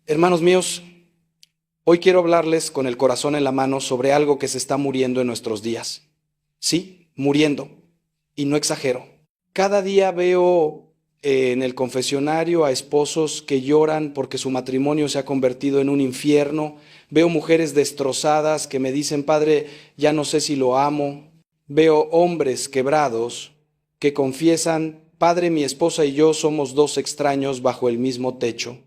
Hermanos míos, hoy quiero hablarles con el corazón en la mano sobre algo que se está muriendo en nuestros días. Sí, muriendo. Y no exagero. Cada día veo en el confesionario a esposos que lloran porque su matrimonio se ha convertido en un infierno. Veo mujeres destrozadas que me dicen, Padre, ya no sé si lo amo. Veo hombres quebrados que confiesan, Padre, mi esposa y yo somos dos extraños bajo el mismo techo.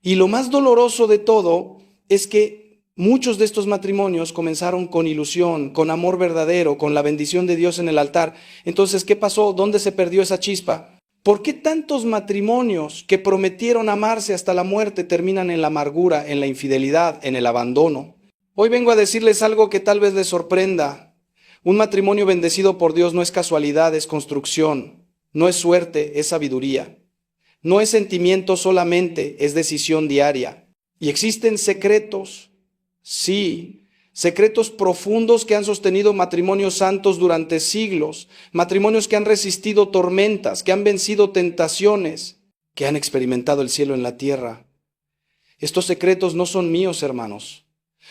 Y lo más doloroso de todo es que muchos de estos matrimonios comenzaron con ilusión, con amor verdadero, con la bendición de Dios en el altar. Entonces, ¿qué pasó? ¿Dónde se perdió esa chispa? ¿Por qué tantos matrimonios que prometieron amarse hasta la muerte terminan en la amargura, en la infidelidad, en el abandono? Hoy vengo a decirles algo que tal vez les sorprenda. Un matrimonio bendecido por Dios no es casualidad, es construcción. No es suerte, es sabiduría. No es sentimiento solamente, es decisión diaria. Y existen secretos, sí, secretos profundos que han sostenido matrimonios santos durante siglos, matrimonios que han resistido tormentas, que han vencido tentaciones, que han experimentado el cielo en la tierra. Estos secretos no son míos, hermanos,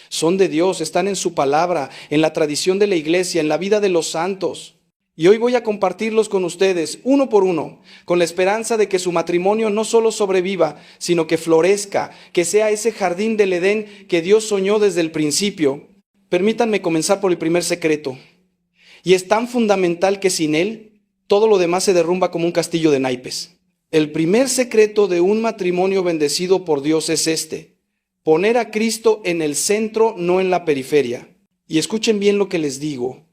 son de Dios, están en su palabra, en la tradición de la iglesia, en la vida de los santos. Y hoy voy a compartirlos con ustedes, uno por uno, con la esperanza de que su matrimonio no solo sobreviva, sino que florezca, que sea ese jardín del Edén que Dios soñó desde el principio. Permítanme comenzar por el primer secreto. Y es tan fundamental que sin él, todo lo demás se derrumba como un castillo de naipes. El primer secreto de un matrimonio bendecido por Dios es este: poner a Cristo en el centro, no en la periferia. Y escuchen bien lo que les digo.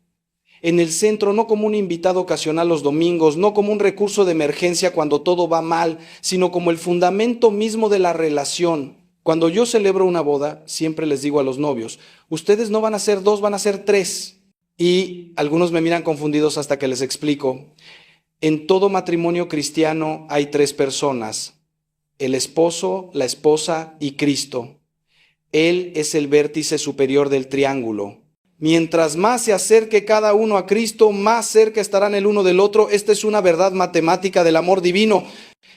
En el centro, no como un invitado ocasional los domingos, no como un recurso de emergencia cuando todo va mal, sino como el fundamento mismo de la relación. Cuando yo celebro una boda, siempre les digo a los novios, ustedes no van a ser dos, van a ser tres. Y algunos me miran confundidos hasta que les explico. En todo matrimonio cristiano hay tres personas: el esposo, la esposa y Cristo. Él es el vértice superior del triángulo. Mientras más se acerque cada uno a Cristo, más cerca estarán el uno del otro. Esta es una verdad matemática del amor divino.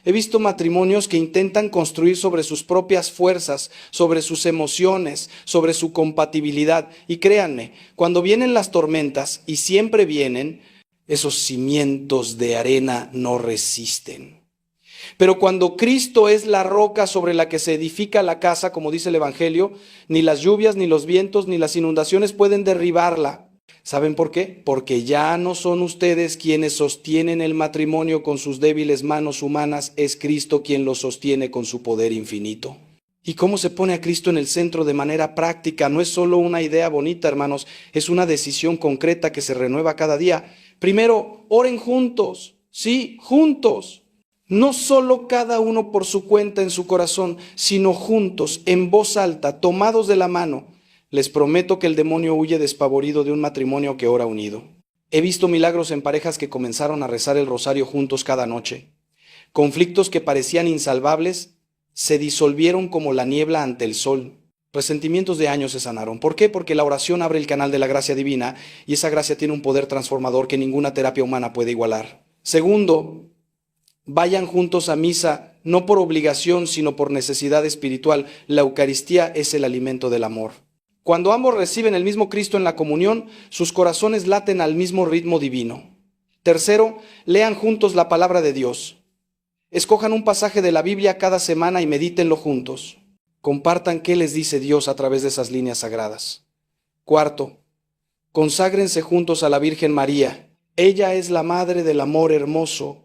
He visto matrimonios que intentan construir sobre sus propias fuerzas, sobre sus emociones, sobre su compatibilidad. Y créanme, cuando vienen las tormentas, y siempre vienen, esos cimientos de arena no resisten. Pero cuando Cristo es la roca sobre la que se edifica la casa, como dice el Evangelio, ni las lluvias, ni los vientos, ni las inundaciones pueden derribarla. ¿Saben por qué? Porque ya no son ustedes quienes sostienen el matrimonio con sus débiles manos humanas, es Cristo quien lo sostiene con su poder infinito. ¿Y cómo se pone a Cristo en el centro de manera práctica? No es solo una idea bonita, hermanos, es una decisión concreta que se renueva cada día. Primero, oren juntos, sí, juntos. No solo cada uno por su cuenta en su corazón, sino juntos, en voz alta, tomados de la mano. Les prometo que el demonio huye despavorido de un matrimonio que ora unido. He visto milagros en parejas que comenzaron a rezar el rosario juntos cada noche. Conflictos que parecían insalvables se disolvieron como la niebla ante el sol. Resentimientos de años se sanaron. ¿Por qué? Porque la oración abre el canal de la gracia divina y esa gracia tiene un poder transformador que ninguna terapia humana puede igualar. Segundo, vayan juntos a misa, no por obligación, sino por necesidad espiritual. La Eucaristía es el alimento del amor. Cuando ambos reciben el mismo Cristo en la comunión, sus corazones laten al mismo ritmo divino. Tercero, lean juntos la palabra de Dios. Escojan un pasaje de la Biblia cada semana y medítenlo juntos. Compartan qué les dice Dios a través de esas líneas sagradas. Cuarto, conságrense juntos a la Virgen María. Ella es la madre del amor hermoso,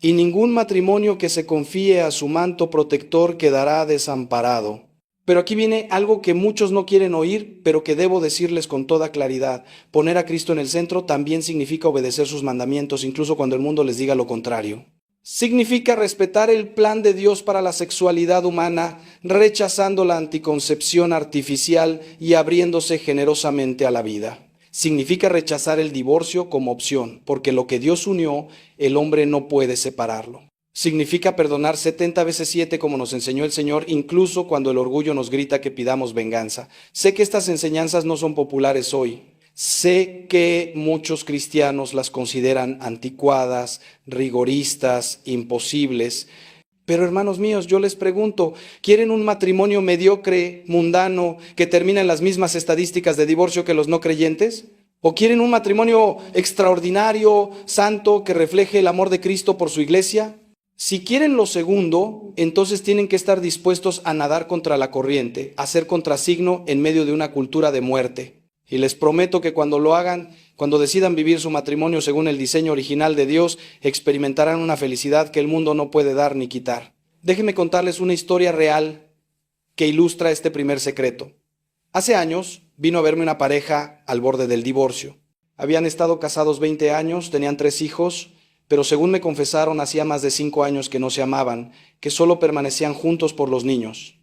y ningún matrimonio que se confíe a su manto protector quedará desamparado. Pero aquí viene algo que muchos no quieren oír, pero que debo decirles con toda claridad. Poner a Cristo en el centro también significa obedecer sus mandamientos, incluso cuando el mundo les diga lo contrario. Significa respetar el plan de Dios para la sexualidad humana, rechazando la anticoncepción artificial y abriéndose generosamente a la vida. Significa rechazar el divorcio como opción, porque lo que Dios unió, el hombre no puede separarlo. Significa perdonar 70 veces 7 como nos enseñó el Señor, incluso cuando el orgullo nos grita que pidamos venganza. Sé que estas enseñanzas no son populares hoy. Sé que muchos cristianos las consideran anticuadas, rigoristas, imposibles. Pero hermanos míos, yo les pregunto, ¿quieren un matrimonio mediocre, mundano, que termina en las mismas estadísticas de divorcio que los no creyentes? ¿O quieren un matrimonio extraordinario, santo, que refleje el amor de Cristo por su iglesia? Si quieren lo segundo, entonces tienen que estar dispuestos a nadar contra la corriente, a ser contrasigno en medio de una cultura de muerte. Y les prometo que cuando lo hagan, cuando decidan vivir su matrimonio según el diseño original de Dios, experimentarán una felicidad que el mundo no puede dar ni quitar. Déjenme contarles una historia real que ilustra este primer secreto. Hace años vino a verme una pareja al borde del divorcio. Habían estado casados 20 años, tenían 3 hijos, pero según me confesaron, hacía más de 5 años que no se amaban, que solo permanecían juntos por los niños.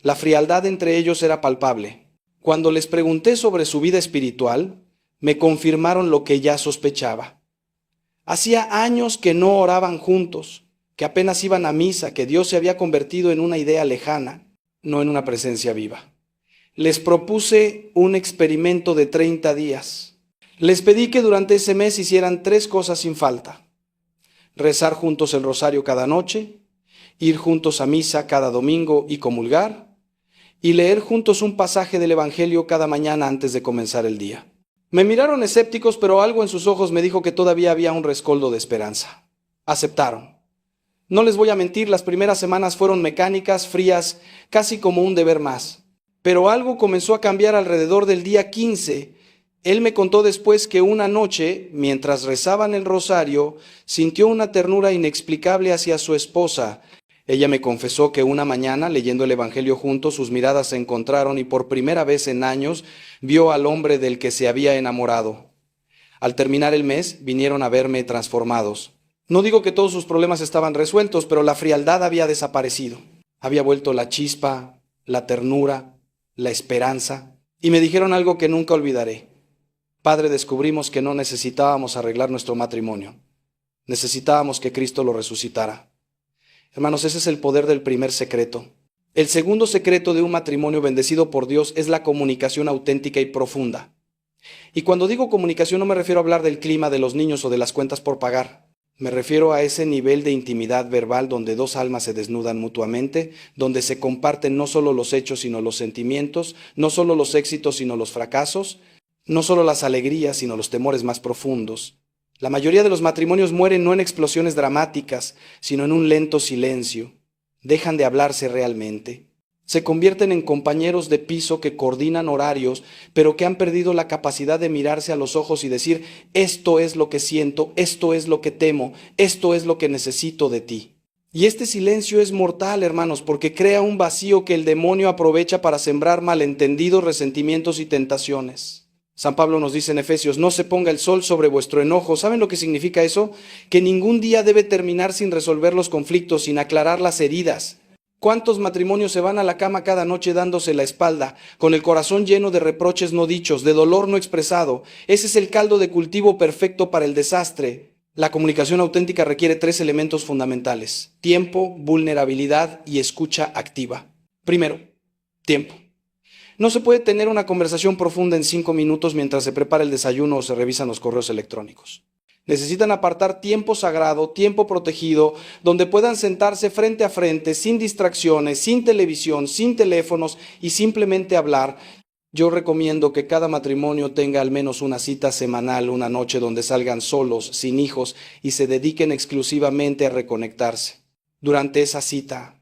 La frialdad entre ellos era palpable. Cuando les pregunté sobre su vida espiritual, me confirmaron lo que ya sospechaba. Hacía años que no oraban juntos, que apenas iban a misa, que Dios se había convertido en una idea lejana, no en una presencia viva. Les propuse un experimento de 30 días. Les pedí que durante ese mes hicieran 3 cosas sin falta: rezar juntos el rosario cada noche, ir juntos a misa cada domingo y comulgar, y leer juntos un pasaje del Evangelio cada mañana antes de comenzar el día. Me miraron escépticos, pero algo en sus ojos me dijo que todavía había un rescoldo de esperanza. Aceptaron. No les voy a mentir, las primeras semanas fueron mecánicas, frías, casi como un deber más. Pero algo comenzó a cambiar alrededor del día 15. Él me contó después que una noche, mientras rezaban el rosario, sintió una ternura inexplicable hacia su esposa. Ella me confesó que una mañana, leyendo el Evangelio juntos, sus miradas se encontraron y por primera vez en años vio al hombre del que se había enamorado. Al terminar el mes, vinieron a verme transformados. No digo que todos sus problemas estaban resueltos, pero la frialdad había desaparecido. Había vuelto la chispa, la ternura, la esperanza. Y me dijeron algo que nunca olvidaré. Padre, descubrimos que no necesitábamos arreglar nuestro matrimonio. Necesitábamos que Cristo lo resucitara. Hermanos, ese es el poder del primer secreto. El segundo secreto de un matrimonio bendecido por Dios es la comunicación auténtica y profunda. Y cuando digo comunicación no me refiero a hablar del clima, de los niños o de las cuentas por pagar. Me refiero a ese nivel de intimidad verbal donde 2 almas se desnudan mutuamente, donde se comparten no solo los hechos sino los sentimientos, no solo los éxitos sino los fracasos, no solo las alegrías sino los temores más profundos. La mayoría de los matrimonios mueren no en explosiones dramáticas, sino en un lento silencio. Dejan de hablarse realmente. Se convierten en compañeros de piso que coordinan horarios, pero que han perdido la capacidad de mirarse a los ojos y decir: esto es lo que siento, esto es lo que temo, esto es lo que necesito de ti. Y este silencio es mortal, hermanos, porque crea un vacío que el demonio aprovecha para sembrar malentendidos, resentimientos y tentaciones. San Pablo nos dice en Efesios: no se ponga el sol sobre vuestro enojo. ¿Saben lo que significa eso? Que ningún día debe terminar sin resolver los conflictos, sin aclarar las heridas. ¿Cuántos matrimonios se van a la cama cada noche dándose la espalda, con el corazón lleno de reproches no dichos, de dolor no expresado? Ese es el caldo de cultivo perfecto para el desastre. La comunicación auténtica requiere 3 elementos fundamentales: tiempo, vulnerabilidad y escucha activa. Primero, tiempo. No se puede tener una conversación profunda en 5 minutos mientras se prepara el desayuno o se revisan los correos electrónicos. Necesitan apartar tiempo sagrado, tiempo protegido, donde puedan sentarse frente a frente, sin distracciones, sin televisión, sin teléfonos y simplemente hablar. Yo recomiendo que cada matrimonio tenga al menos una cita semanal, una noche donde salgan solos, sin hijos, y se dediquen exclusivamente a reconectarse. Durante esa cita,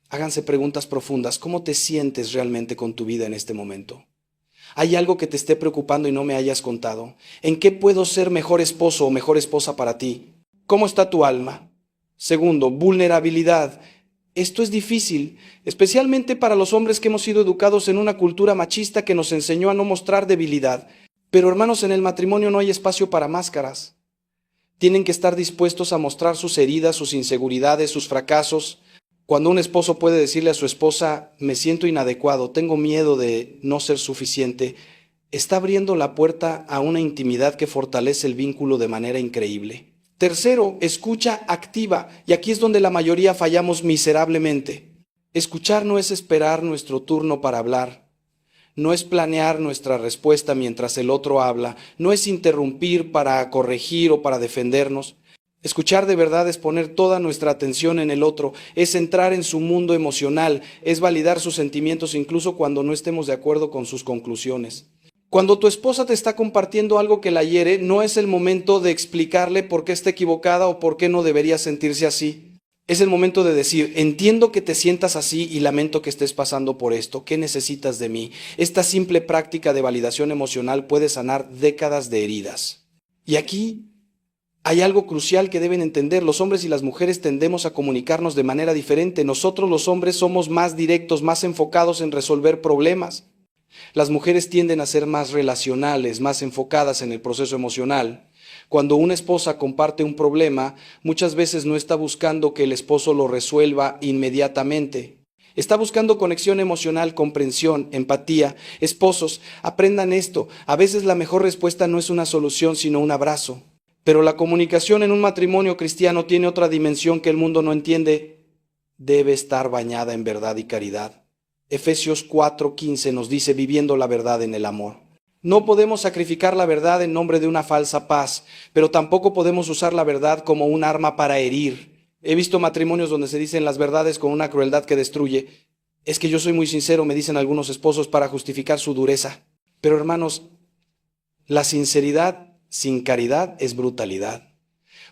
háganse preguntas profundas. ¿Cómo te sientes realmente con tu vida en este momento? ¿Hay algo que te esté preocupando y no me hayas contado? ¿En qué puedo ser mejor esposo o mejor esposa para ti? ¿Cómo está tu alma? Segundo, vulnerabilidad. Esto es difícil, especialmente para los hombres que hemos sido educados en una cultura machista que nos enseñó a no mostrar debilidad. Pero hermanos, en el matrimonio no hay espacio para máscaras. Tienen que estar dispuestos a mostrar sus heridas, sus inseguridades, sus fracasos. Cuando un esposo puede decirle a su esposa: me siento inadecuado, tengo miedo de no ser suficiente, está abriendo la puerta a una intimidad que fortalece el vínculo de manera increíble. Tercero, escucha activa, y aquí es donde la mayoría fallamos miserablemente. Escuchar no es esperar nuestro turno para hablar, no es planear nuestra respuesta mientras el otro habla, no es interrumpir para corregir o para defendernos. Escuchar de verdad es poner toda nuestra atención en el otro, es entrar en su mundo emocional, es validar sus sentimientos incluso cuando no estemos de acuerdo con sus conclusiones. Cuando tu esposa te está compartiendo algo que la hiere, no es el momento de explicarle por qué está equivocada o por qué no debería sentirse así. Es el momento de decir, entiendo que te sientas así y lamento que estés pasando por esto. ¿Qué necesitas de mí? Esta simple práctica de validación emocional puede sanar décadas de heridas. Y aquí hay algo crucial que deben entender. Los hombres y las mujeres tendemos a comunicarnos de manera diferente. Nosotros los hombres somos más directos, más enfocados en resolver problemas. Las mujeres tienden a ser más relacionales, más enfocadas en el proceso emocional. Cuando una esposa comparte un problema, muchas veces no está buscando que el esposo lo resuelva inmediatamente. Está buscando conexión emocional, comprensión, empatía. Esposos, aprendan esto. A veces la mejor respuesta no es una solución, sino un abrazo. Pero la comunicación en un matrimonio cristiano tiene otra dimensión que el mundo no entiende. Debe estar bañada en verdad y caridad. Efesios 4:15 nos dice viviendo la verdad en el amor. No podemos sacrificar la verdad en nombre de una falsa paz, pero tampoco podemos usar la verdad como un arma para herir. He visto matrimonios donde se dicen las verdades con una crueldad que destruye. Es que yo soy muy sincero, me dicen algunos esposos para justificar su dureza. Pero hermanos, la sinceridad sin caridad es brutalidad.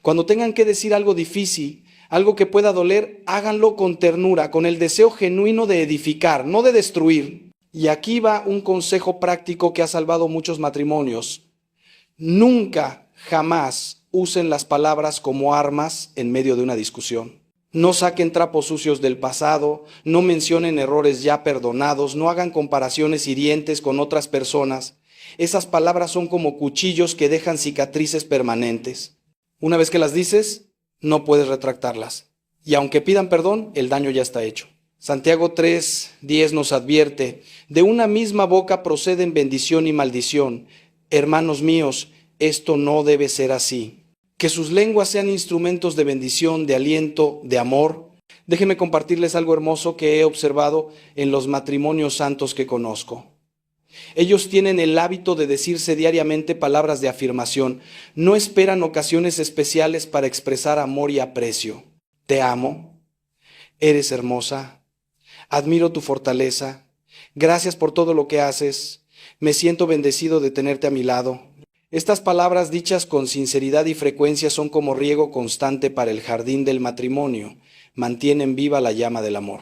Cuando tengan que decir algo difícil, algo que pueda doler, háganlo con ternura, con el deseo genuino de edificar, no de destruir. Y aquí va un consejo práctico que ha salvado muchos matrimonios. Nunca, jamás usen las palabras como armas en medio de una discusión. No saquen trapos sucios del pasado, no mencionen errores ya perdonados, no hagan comparaciones hirientes con otras personas. Esas palabras son como cuchillos que dejan cicatrices permanentes. Una vez que las dices, no puedes retractarlas. Y aunque pidan perdón, el daño ya está hecho. Santiago 3:10 nos advierte, de una misma boca proceden bendición y maldición. Hermanos míos, esto no debe ser así. Que sus lenguas sean instrumentos de bendición, de aliento, de amor. Déjenme compartirles algo hermoso que he observado en los matrimonios santos que conozco. Ellos tienen el hábito de decirse diariamente palabras de afirmación. No esperan ocasiones especiales para expresar amor y aprecio. Te amo, eres hermosa, admiro tu fortaleza, gracias por todo lo que haces, me siento bendecido de tenerte a mi lado. Estas palabras dichas con sinceridad y frecuencia son como riego constante para el jardín del matrimonio, mantienen viva la llama del amor.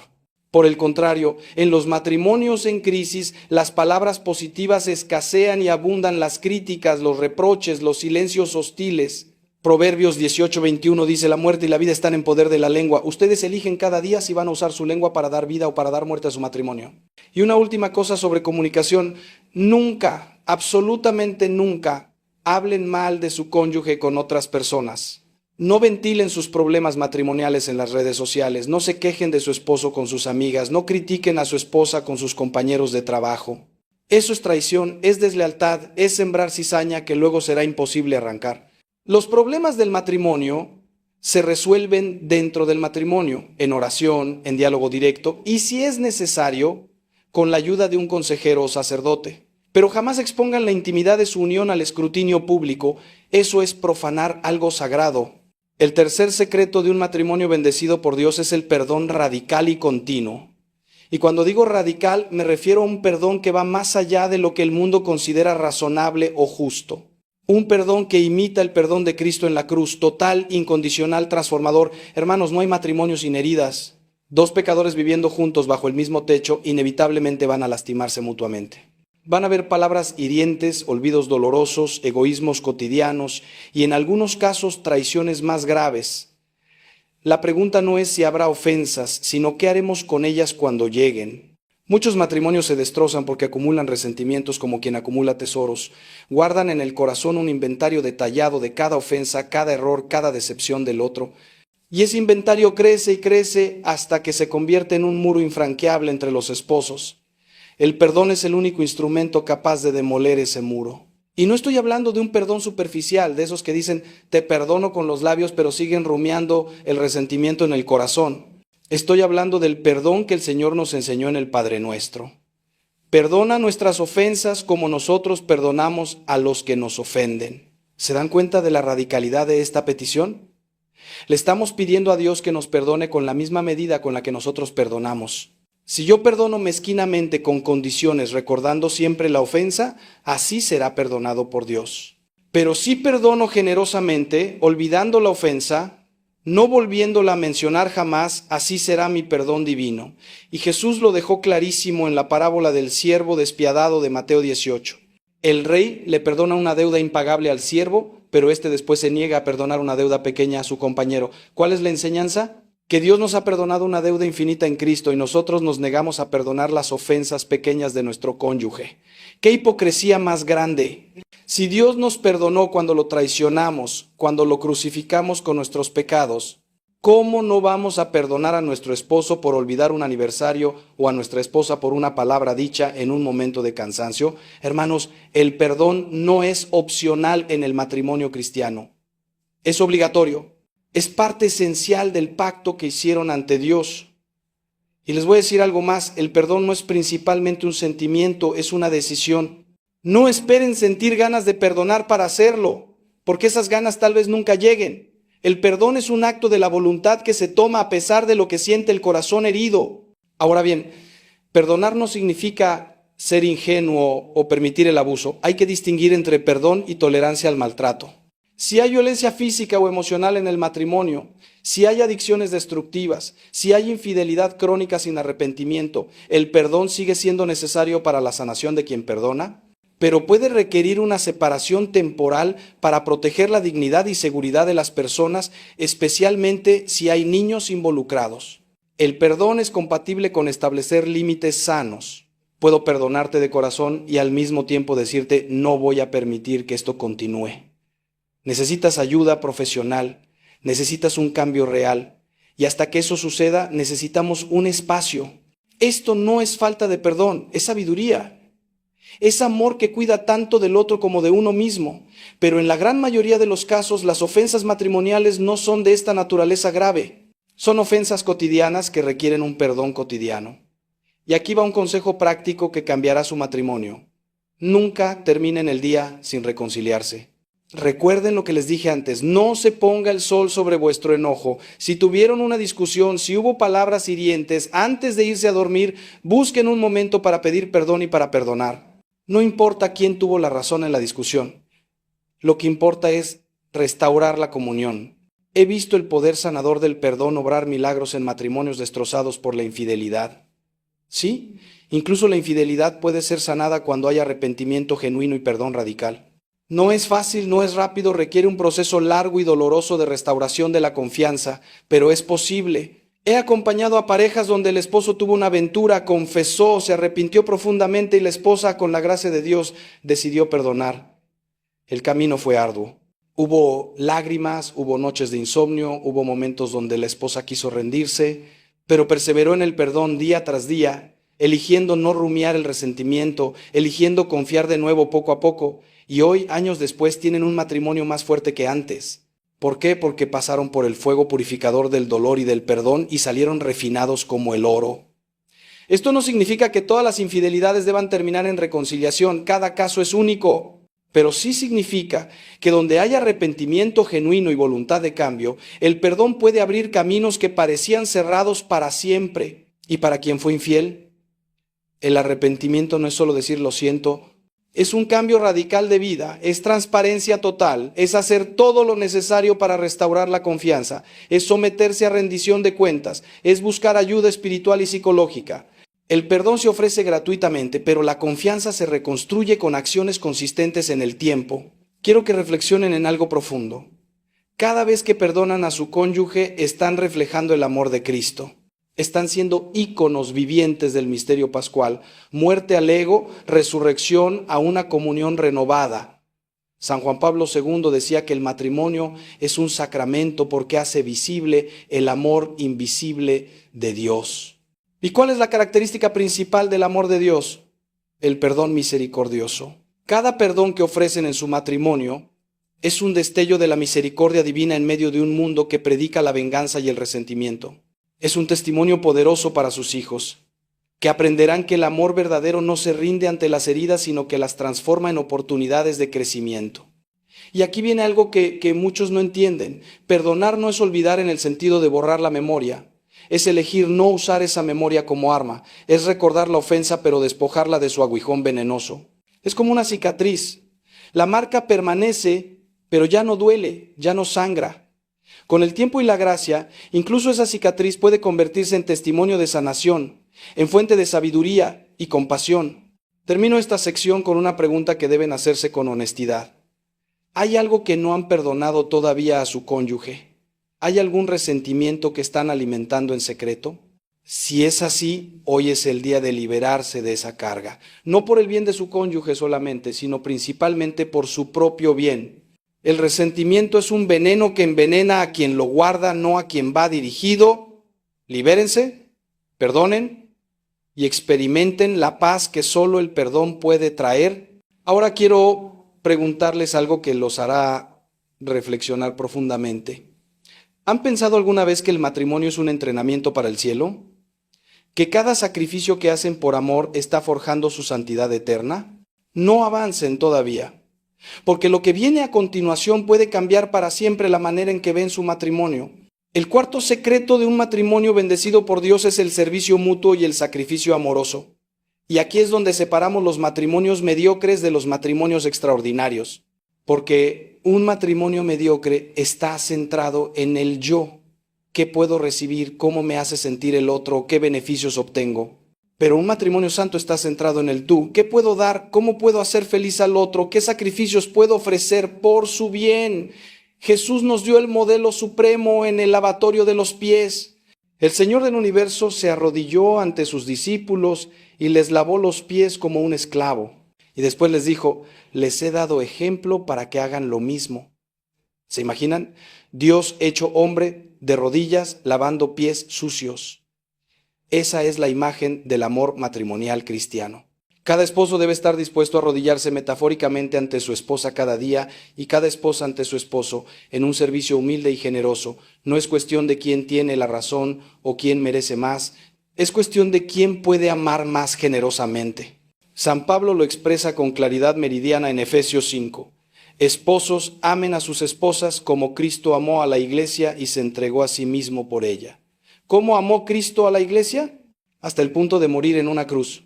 Por el contrario, en los matrimonios en crisis, las palabras positivas escasean y abundan las críticas, los reproches, los silencios hostiles. Proverbios 18:21 dice, la muerte y la vida están en poder de la lengua. Ustedes eligen cada día si van a usar su lengua para dar vida o para dar muerte a su matrimonio. Y una última cosa sobre comunicación, nunca, absolutamente nunca, hablen mal de su cónyuge con otras personas. No ventilen sus problemas matrimoniales en las redes sociales, no se quejen de su esposo con sus amigas, no critiquen a su esposa con sus compañeros de trabajo. Eso es traición, es deslealtad, es sembrar cizaña que luego será imposible arrancar. Los problemas del matrimonio se resuelven dentro del matrimonio, en oración, en diálogo directo y, si es necesario, con la ayuda de un consejero o sacerdote. Pero jamás expongan la intimidad de su unión al escrutinio público, eso es profanar algo sagrado. El tercer secreto de un matrimonio bendecido por Dios es el perdón radical y continuo. Y cuando digo radical, me refiero a un perdón que va más allá de lo que el mundo considera razonable o justo. Un perdón que imita el perdón de Cristo en la cruz, total, incondicional, transformador. Hermanos, no hay matrimonio sin heridas. Dos pecadores viviendo juntos bajo el mismo techo inevitablemente van a lastimarse mutuamente. Van a haber palabras hirientes, olvidos dolorosos, egoísmos cotidianos y en algunos casos traiciones más graves. La pregunta no es si habrá ofensas, sino qué haremos con ellas cuando lleguen. Muchos matrimonios se destrozan porque acumulan resentimientos como quien acumula tesoros. Guardan en el corazón un inventario detallado de cada ofensa, cada error, cada decepción del otro. Y ese inventario crece y crece hasta que se convierte en un muro infranqueable entre los esposos. El perdón es el único instrumento capaz de demoler ese muro. Y no estoy hablando de un perdón superficial, de esos que dicen, te perdono con los labios, pero siguen rumiando el resentimiento en el corazón. Estoy hablando del perdón que el Señor nos enseñó en el Padre Nuestro. Perdona nuestras ofensas como nosotros perdonamos a los que nos ofenden. ¿Se dan cuenta de la radicalidad de esta petición? Le estamos pidiendo a Dios que nos perdone con la misma medida con la que nosotros perdonamos. Si yo perdono mezquinamente con condiciones, recordando siempre la ofensa, así será perdonado por Dios. Pero si perdono generosamente, olvidando la ofensa, no volviéndola a mencionar jamás, así será mi perdón divino. Y Jesús lo dejó clarísimo en la parábola del siervo despiadado de Mateo 18. El rey le perdona una deuda impagable al siervo, pero éste después se niega a perdonar una deuda pequeña a su compañero. ¿Cuál es la enseñanza? Que Dios nos ha perdonado una deuda infinita en Cristo y nosotros nos negamos a perdonar las ofensas pequeñas de nuestro cónyuge. ¡Qué hipocresía más grande! Si Dios nos perdonó cuando lo traicionamos, cuando lo crucificamos con nuestros pecados, ¿cómo no vamos a perdonar a nuestro esposo por olvidar un aniversario o a nuestra esposa por una palabra dicha en un momento de cansancio? Hermanos, el perdón no es opcional en el matrimonio cristiano. Es obligatorio. Es parte esencial del pacto que hicieron ante Dios. Y les voy a decir algo más, el perdón no es principalmente un sentimiento, es una decisión. No esperen sentir ganas de perdonar para hacerlo, porque esas ganas tal vez nunca lleguen. El perdón es un acto de la voluntad que se toma a pesar de lo que siente el corazón herido. Ahora bien, perdonar no significa ser ingenuo o permitir el abuso. Hay que distinguir entre perdón y tolerancia al maltrato. Si hay violencia física o emocional en el matrimonio, si hay adicciones destructivas, si hay infidelidad crónica sin arrepentimiento, ¿el perdón sigue siendo necesario para la sanación de quien perdona? Pero puede requerir una separación temporal para proteger la dignidad y seguridad de las personas, especialmente si hay niños involucrados. El perdón es compatible con establecer límites sanos. Puedo perdonarte de corazón y al mismo tiempo decirte, no voy a permitir que esto continúe. Necesitas ayuda profesional, necesitas un cambio real, y hasta que eso suceda necesitamos un espacio. Esto no es falta de perdón, es sabiduría. Es amor que cuida tanto del otro como de uno mismo, pero en la gran mayoría de los casos las ofensas matrimoniales no son de esta naturaleza grave. Son ofensas cotidianas que requieren un perdón cotidiano. Y aquí va un consejo práctico que cambiará su matrimonio. Nunca terminen el día sin reconciliarse. Recuerden lo que les dije antes, no se ponga el sol sobre vuestro enojo. Si tuvieron una discusión, si hubo palabras hirientes, antes de irse a dormir, busquen un momento para pedir perdón y para perdonar. No importa quién tuvo la razón en la discusión. Lo que importa es restaurar la comunión. He visto el poder sanador del perdón obrar milagros en matrimonios destrozados por la infidelidad. Sí, incluso la infidelidad puede ser sanada cuando hay arrepentimiento genuino y perdón radical. No es fácil, no es rápido, requiere un proceso largo y doloroso de restauración de la confianza, pero es posible. He acompañado a parejas donde el esposo tuvo una aventura, confesó, se arrepintió profundamente y la esposa, con la gracia de Dios, decidió perdonar. El camino fue arduo. Hubo lágrimas, hubo noches de insomnio, hubo momentos donde la esposa quiso rendirse, pero perseveró en el perdón día tras día, eligiendo no rumiar el resentimiento, eligiendo confiar de nuevo poco a poco. Y hoy, años después, tienen un matrimonio más fuerte que antes. ¿Por qué? Porque pasaron por el fuego purificador del dolor y del perdón y salieron refinados como el oro. Esto no significa que todas las infidelidades deban terminar en reconciliación, cada caso es único. Pero sí significa que donde hay arrepentimiento genuino y voluntad de cambio, el perdón puede abrir caminos que parecían cerrados para siempre. ¿Y para quien fue infiel? El arrepentimiento no es solo decir lo siento, es un cambio radical de vida, es transparencia total, es hacer todo lo necesario para restaurar la confianza, es someterse a rendición de cuentas, es buscar ayuda espiritual y psicológica. El perdón se ofrece gratuitamente, pero la confianza se reconstruye con acciones consistentes en el tiempo. Quiero que reflexionen en algo profundo. Cada vez que perdonan a su cónyuge, están reflejando el amor de Cristo. Están siendo íconos vivientes del misterio pascual, muerte al ego, resurrección a una comunión renovada. San Juan Pablo II decía que el matrimonio es un sacramento porque hace visible el amor invisible de Dios. ¿Y cuál es la característica principal del amor de Dios? El perdón misericordioso. Cada perdón que ofrecen en su matrimonio es un destello de la misericordia divina en medio de un mundo que predica la venganza y el resentimiento. Es un testimonio poderoso para sus hijos, que aprenderán que el amor verdadero no se rinde ante las heridas, sino que las transforma en oportunidades de crecimiento. Y aquí viene algo que muchos no entienden. Perdonar no es olvidar en el sentido de borrar la memoria. Es elegir no usar esa memoria como arma. Es recordar la ofensa pero despojarla de su aguijón venenoso. Es como una cicatriz. La marca permanece, pero ya no duele, ya no sangra. Con el tiempo y la gracia, incluso esa cicatriz puede convertirse en testimonio de sanación, en fuente de sabiduría y compasión. Termino esta sección con una pregunta que deben hacerse con honestidad. ¿Hay algo que no han perdonado todavía a su cónyuge? ¿Hay algún resentimiento que están alimentando en secreto? Si es así, hoy es el día de liberarse de esa carga, no por el bien de su cónyuge solamente, sino principalmente por su propio bien. El resentimiento es un veneno que envenena a quien lo guarda, no a quien va dirigido. Libérense, perdonen y experimenten la paz que solo el perdón puede traer. Ahora quiero preguntarles algo que los hará reflexionar profundamente. ¿Han pensado alguna vez que el matrimonio es un entrenamiento para el cielo? ¿Que cada sacrificio que hacen por amor está forjando su santidad eterna? No avancen todavía, porque lo que viene a continuación puede cambiar para siempre la manera en que ven su matrimonio. El cuarto secreto de un matrimonio bendecido por Dios es el servicio mutuo y el sacrificio amoroso. Y aquí es donde separamos los matrimonios mediocres de los matrimonios extraordinarios, porque un matrimonio mediocre está centrado en el yo. ¿Qué puedo recibir? ¿Cómo me hace sentir el otro? ¿Qué beneficios obtengo? Pero un matrimonio santo está centrado en el tú. ¿Qué puedo dar? ¿Cómo puedo hacer feliz al otro? ¿Qué sacrificios puedo ofrecer por su bien? Jesús nos dio el modelo supremo en el lavatorio de los pies. El Señor del universo se arrodilló ante sus discípulos y les lavó los pies como un esclavo. Y después les dijo, les he dado ejemplo para que hagan lo mismo. ¿Se imaginan? Dios hecho hombre de rodillas lavando pies sucios. Esa es la imagen del amor matrimonial cristiano. Cada esposo debe estar dispuesto a arrodillarse metafóricamente ante su esposa cada día y cada esposa ante su esposo en un servicio humilde y generoso. No es cuestión de quién tiene la razón o quién merece más, es cuestión de quién puede amar más generosamente. San Pablo lo expresa con claridad meridiana en Efesios 5. Esposos, amen a sus esposas como Cristo amó a la iglesia y se entregó a sí mismo por ella. ¿Cómo amó Cristo a la iglesia? Hasta el punto de morir en una cruz.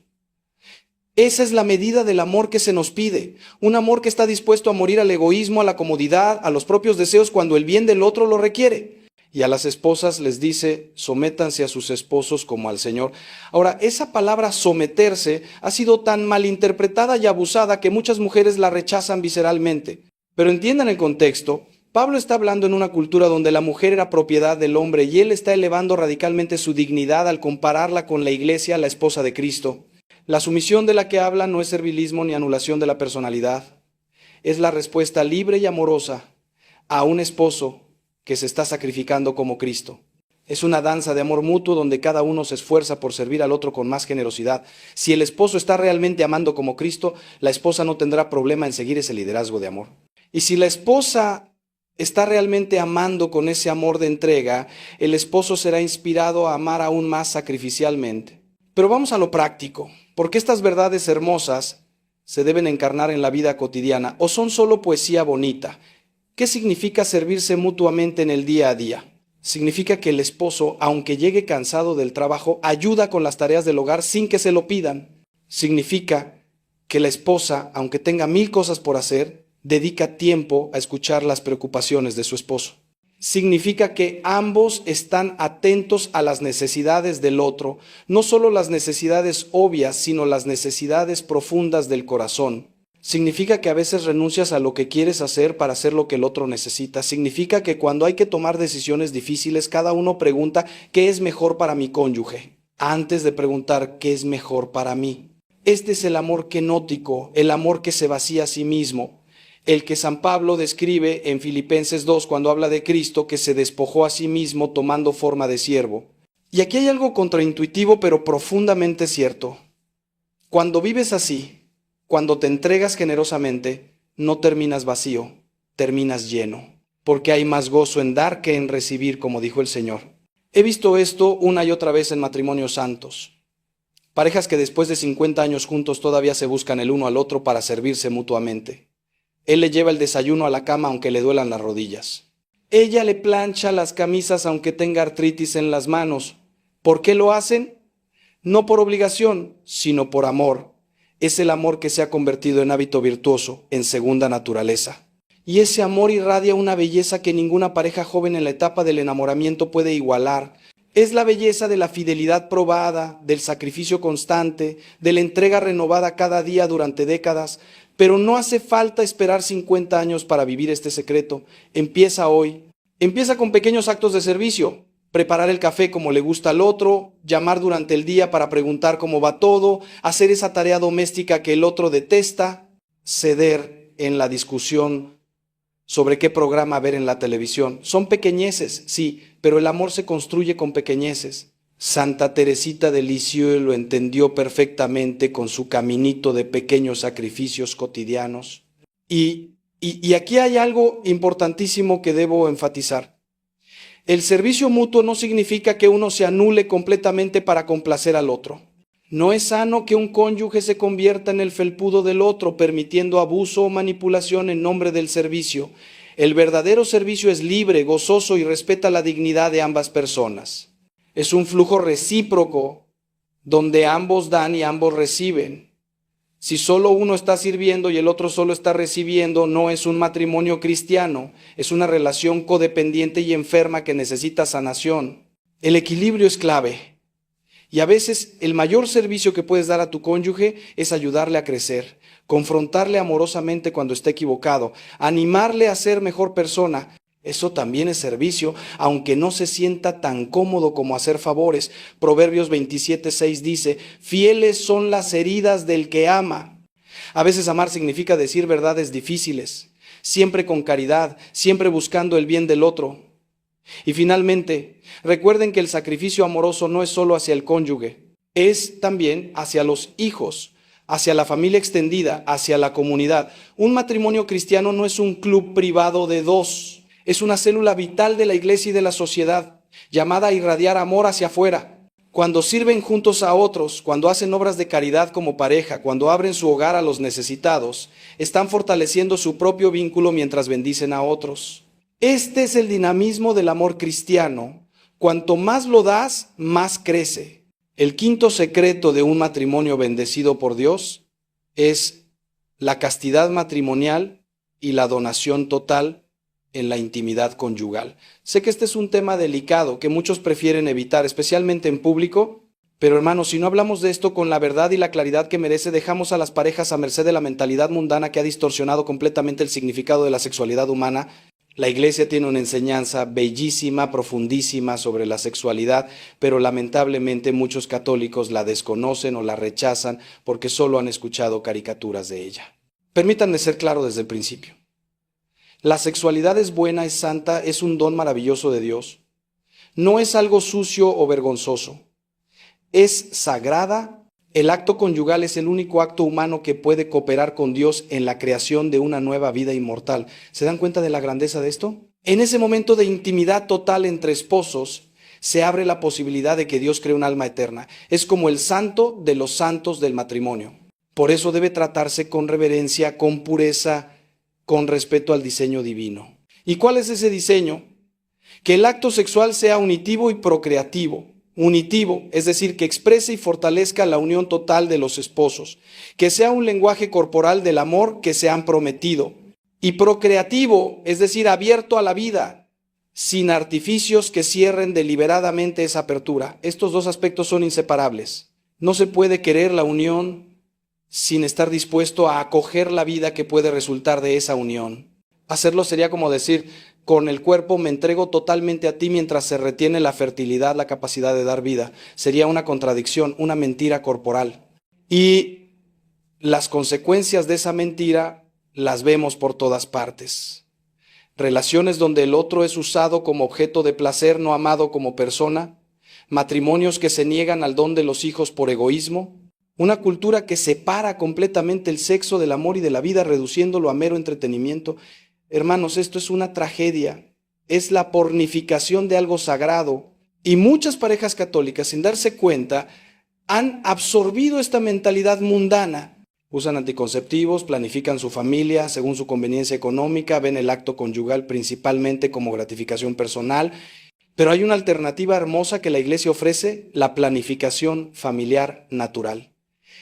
Esa es la medida del amor que se nos pide. Un amor que está dispuesto a morir al egoísmo, a la comodidad, a los propios deseos cuando el bien del otro lo requiere. Y a las esposas les dice, sométanse a sus esposos como al Señor. Ahora, esa palabra someterse ha sido tan malinterpretada y abusada que muchas mujeres la rechazan visceralmente. Pero entiendan el contexto. Pablo está hablando en una cultura donde la mujer era propiedad del hombre y él está elevando radicalmente su dignidad al compararla con la iglesia, la esposa de Cristo. La sumisión de la que habla no es servilismo ni anulación de la personalidad. Es la respuesta libre y amorosa a un esposo que se está sacrificando como Cristo. Es una danza de amor mutuo donde cada uno se esfuerza por servir al otro con más generosidad. Si el esposo está realmente amando como Cristo, la esposa no tendrá problema en seguir ese liderazgo de amor. Y si la esposa está realmente amando con ese amor de entrega, el esposo será inspirado a amar aún más sacrificialmente. Pero vamos a lo práctico, porque estas verdades hermosas se deben encarnar en la vida cotidiana o son solo poesía bonita. ¿Qué significa servirse mutuamente en el día a día? Significa que el esposo, aunque llegue cansado del trabajo, ayuda con las tareas del hogar sin que se lo pidan. Significa que la esposa, aunque tenga 1000 cosas por hacer, dedica tiempo a escuchar las preocupaciones de su esposo. Significa que ambos están atentos a las necesidades del otro, no solo las necesidades obvias, sino las necesidades profundas del corazón. Significa que a veces renuncias a lo que quieres hacer para hacer lo que el otro necesita. Significa que cuando hay que tomar decisiones difíciles, cada uno pregunta qué es mejor para mi cónyuge, antes de preguntar qué es mejor para mí. Este es el amor kenótico, el amor que se vacía a sí mismo. El que San Pablo describe en Filipenses 2 cuando habla de Cristo que se despojó a sí mismo tomando forma de siervo. Y aquí hay algo contraintuitivo pero profundamente cierto. Cuando vives así, cuando te entregas generosamente, no terminas vacío, terminas lleno, porque hay más gozo en dar que en recibir, como dijo el Señor. He visto esto una y otra vez en matrimonios santos. Parejas que después de 50 años juntos todavía se buscan el uno al otro para servirse mutuamente. Él le lleva el desayuno a la cama aunque le duelan las rodillas. Ella le plancha las camisas aunque tenga artritis en las manos. ¿Por qué lo hacen? No por obligación, sino por amor. Es el amor que se ha convertido en hábito virtuoso, en segunda naturaleza. Y ese amor irradia una belleza que ninguna pareja joven en la etapa del enamoramiento puede igualar. Es la belleza de la fidelidad probada, del sacrificio constante, de la entrega renovada cada día durante décadas. Pero no hace falta esperar 50 años para vivir este secreto. Empieza hoy. Empieza con pequeños actos de servicio. Preparar el café como le gusta al otro, llamar durante el día para preguntar cómo va todo, hacer esa tarea doméstica que el otro detesta, ceder en la discusión sobre qué programa ver en la televisión. Son pequeñeces, sí, pero el amor se construye con pequeñeces. Santa Teresita de Lisieux lo entendió perfectamente con su caminito de pequeños sacrificios cotidianos. Y aquí hay algo importantísimo que debo enfatizar. El servicio mutuo no significa que uno se anule completamente para complacer al otro. No es sano que un cónyuge se convierta en el felpudo del otro, permitiendo abuso o manipulación en nombre del servicio. El verdadero servicio es libre, gozoso y respeta la dignidad de ambas personas. Es un flujo recíproco donde ambos dan y ambos reciben. Si solo uno está sirviendo y el otro solo está recibiendo, no es un matrimonio cristiano, es una relación codependiente y enferma que necesita sanación. El equilibrio es clave. Y a veces el mayor servicio que puedes dar a tu cónyuge es ayudarle a crecer, confrontarle amorosamente cuando esté equivocado, animarle a ser mejor persona. Eso también es servicio, aunque no se sienta tan cómodo como hacer favores. Proverbios 27:6 dice, fieles son las heridas del que ama. A veces amar significa decir verdades difíciles, siempre con caridad, siempre buscando el bien del otro. Y finalmente, recuerden que el sacrificio amoroso no es solo hacia el cónyuge, es también hacia los hijos, hacia la familia extendida, hacia la comunidad. Un matrimonio cristiano no es un club privado de dos. Es una célula vital de la iglesia y de la sociedad, llamada a irradiar amor hacia afuera. Cuando sirven juntos a otros, cuando hacen obras de caridad como pareja, cuando abren su hogar a los necesitados, están fortaleciendo su propio vínculo mientras bendicen a otros. Este es el dinamismo del amor cristiano. Cuanto más lo das, más crece. El quinto secreto de un matrimonio bendecido por Dios es la castidad matrimonial y la donación total en la intimidad conyugal. Sé que este es un tema delicado que muchos prefieren evitar, especialmente en público, pero hermanos, si no hablamos de esto con la verdad y la claridad que merece, dejamos a las parejas a merced de la mentalidad mundana que ha distorsionado completamente el significado de la sexualidad humana. La iglesia tiene una enseñanza bellísima, profundísima sobre la sexualidad, pero lamentablemente muchos católicos la desconocen o la rechazan porque solo han escuchado caricaturas de ella. Permítanme ser claro desde el principio. La sexualidad es buena, es santa, es un don maravilloso de Dios. No es algo sucio o vergonzoso. Es sagrada. El acto conyugal es el único acto humano que puede cooperar con Dios en la creación de una nueva vida inmortal. ¿Se dan cuenta de la grandeza de esto? En ese momento de intimidad total entre esposos, se abre la posibilidad de que Dios cree un alma eterna. Es como el santo de los santos del matrimonio. Por eso debe tratarse con reverencia, con pureza, con respeto al diseño divino. ¿Y cuál es ese diseño? Que el acto sexual sea unitivo y procreativo. Unitivo, es decir, que exprese y fortalezca la unión total de los esposos. Que sea un lenguaje corporal del amor que se han prometido. Y procreativo, es decir, abierto a la vida, sin artificios que cierren deliberadamente esa apertura. Estos dos aspectos son inseparables. No se puede querer la unión sin estar dispuesto a acoger la vida que puede resultar de esa unión. Hacerlo sería como decir, con el cuerpo me entrego totalmente a ti mientras se retiene la fertilidad, la capacidad de dar vida. Sería una contradicción, una mentira corporal. Y las consecuencias de esa mentira las vemos por todas partes. Relaciones donde el otro es usado como objeto de placer, no amado como persona. Matrimonios que se niegan al don de los hijos por egoísmo. Una cultura que separa completamente el sexo del amor y de la vida, reduciéndolo a mero entretenimiento. Hermanos, esto es una tragedia. Es la pornificación de algo sagrado. Y muchas parejas católicas, sin darse cuenta, han absorbido esta mentalidad mundana. Usan anticonceptivos, planifican su familia según su conveniencia económica, ven el acto conyugal principalmente como gratificación personal. Pero hay una alternativa hermosa que la Iglesia ofrece, la planificación familiar natural.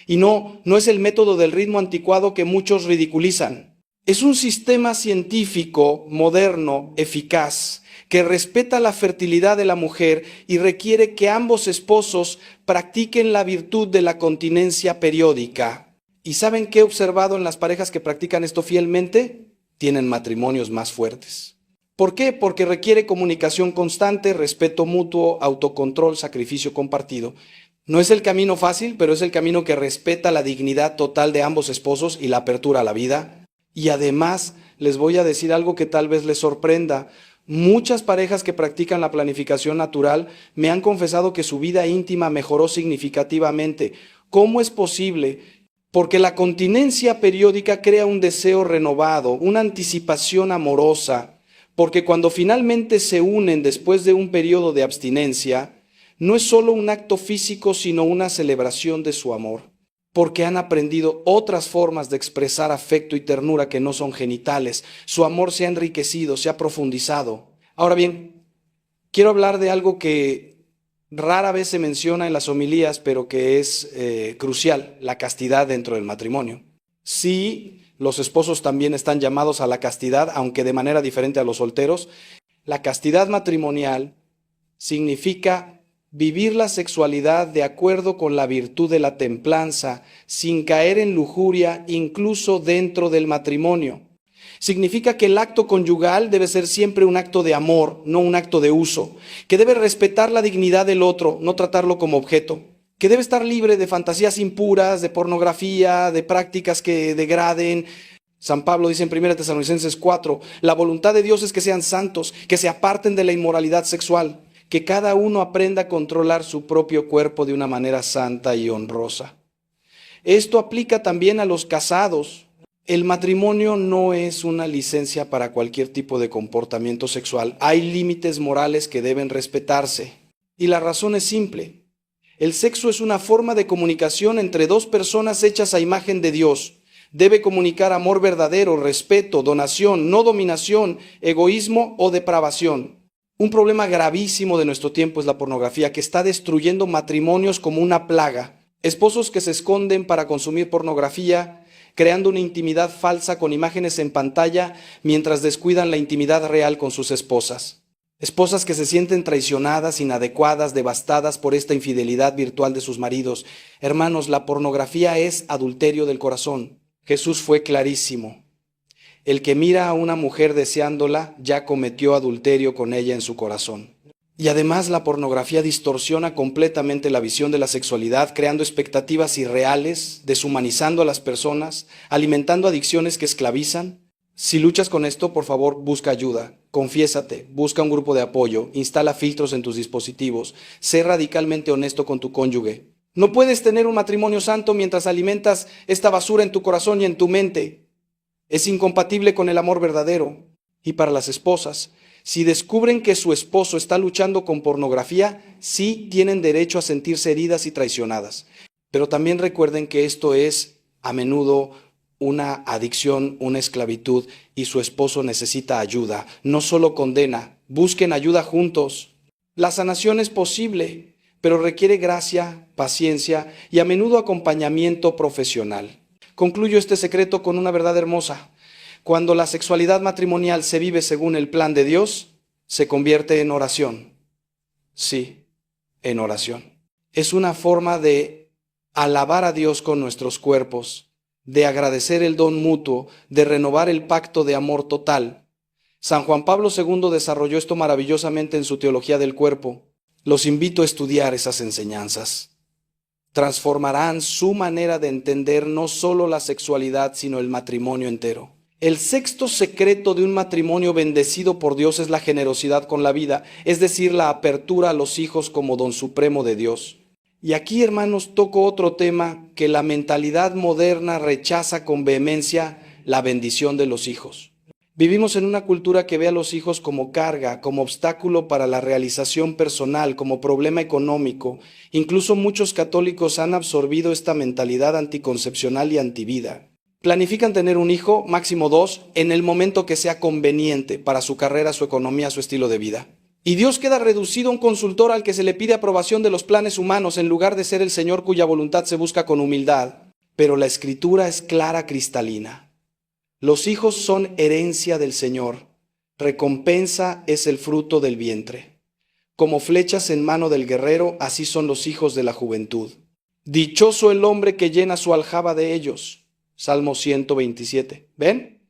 Y no es el método del ritmo anticuado que muchos ridiculizan. Es un sistema científico, moderno, eficaz, que respeta la fertilidad de la mujer y requiere que ambos esposos practiquen la virtud de la continencia periódica. ¿Y saben qué he observado en las parejas que practican esto fielmente? Tienen matrimonios más fuertes. ¿Por qué? Porque requiere comunicación constante, respeto mutuo, autocontrol, sacrificio compartido. No es el camino fácil, pero es el camino que respeta la dignidad total de ambos esposos y la apertura a la vida. Y además, les voy a decir algo que tal vez les sorprenda. Muchas parejas que practican la planificación natural me han confesado que su vida íntima mejoró significativamente. ¿Cómo es posible? Porque la continencia periódica crea un deseo renovado, una anticipación amorosa. Porque cuando finalmente se unen después de un periodo de abstinencia, no es solo un acto físico, sino una celebración de su amor. Porque han aprendido otras formas de expresar afecto y ternura que no son genitales. Su amor se ha enriquecido, se ha profundizado. Ahora bien, quiero hablar de algo que rara vez se menciona en las homilías, pero que es crucial, la castidad dentro del matrimonio. Sí, los esposos también están llamados a la castidad, aunque de manera diferente a los solteros. La castidad matrimonial significa vivir la sexualidad de acuerdo con la virtud de la templanza, sin caer en lujuria, incluso dentro del matrimonio. Significa que el acto conyugal debe ser siempre un acto de amor, no un acto de uso, que debe respetar la dignidad del otro, no tratarlo como objeto, que debe estar libre de fantasías impuras, de pornografía, de prácticas que degraden. San Pablo dice en 1 Tesalonicenses 4, la voluntad de Dios es que sean santos, que se aparten de la inmoralidad sexual, que cada uno aprenda a controlar su propio cuerpo de una manera santa y honrosa. Esto aplica también a los casados. El matrimonio no es una licencia para cualquier tipo de comportamiento sexual. Hay límites morales que deben respetarse. Y la razón es simple. El sexo es una forma de comunicación entre dos personas hechas a imagen de Dios. Debe comunicar amor verdadero, respeto, donación, no dominación, egoísmo o depravación. Un problema gravísimo de nuestro tiempo es la pornografía, que está destruyendo matrimonios como una plaga. Esposos que se esconden para consumir pornografía, creando una intimidad falsa con imágenes en pantalla, mientras descuidan la intimidad real con sus esposas. Esposas que se sienten traicionadas, inadecuadas, devastadas por esta infidelidad virtual de sus maridos. Hermanos, la pornografía es adulterio del corazón. Jesús fue clarísimo. El que mira a una mujer deseándola ya cometió adulterio con ella en su corazón. Y además la pornografía distorsiona completamente la visión de la sexualidad, creando expectativas irreales, deshumanizando a las personas, alimentando adicciones que esclavizan. Si luchas con esto, por favor, busca ayuda, confiésate, busca un grupo de apoyo, instala filtros en tus dispositivos, sé radicalmente honesto con tu cónyuge. No puedes tener un matrimonio santo mientras alimentas esta basura en tu corazón y en tu mente. Es incompatible con el amor verdadero. Y para las esposas, si descubren que su esposo está luchando con pornografía, sí tienen derecho a sentirse heridas y traicionadas. Pero también recuerden que esto es a menudo una adicción, una esclavitud, y su esposo necesita ayuda. No solo condena, busquen ayuda juntos. La sanación es posible, pero requiere gracia, paciencia y a menudo acompañamiento profesional. Concluyo este secreto con una verdad hermosa. Cuando la sexualidad matrimonial se vive según el plan de Dios, se convierte en oración. Sí, en oración. Es una forma de alabar a Dios con nuestros cuerpos, de agradecer el don mutuo, de renovar el pacto de amor total. San Juan Pablo II desarrolló esto maravillosamente en su teología del cuerpo. Los invito a estudiar esas enseñanzas. Transformarán su manera de entender no solo la sexualidad, sino el matrimonio entero. El sexto secreto de un matrimonio bendecido por Dios es la generosidad con la vida, es decir, la apertura a los hijos como don supremo de Dios. Y aquí, hermanos, toco otro tema que la mentalidad moderna rechaza con vehemencia: la bendición de los hijos. Vivimos en una cultura que ve a los hijos como carga, como obstáculo para la realización personal, como problema económico. Incluso muchos católicos han absorbido esta mentalidad anticoncepcional y antivida. Planifican tener un hijo, máximo dos, en el momento que sea conveniente para su carrera, su economía, su estilo de vida. Y Dios queda reducido a un consultor al que se le pide aprobación de los planes humanos en lugar de ser el Señor cuya voluntad se busca con humildad. Pero la Escritura es clara, cristalina. Los hijos son herencia del Señor. Recompensa es el fruto del vientre. Como flechas en mano del guerrero, así son los hijos de la juventud. Dichoso el hombre que llena su aljaba de ellos. Salmo 127. ¿Ven?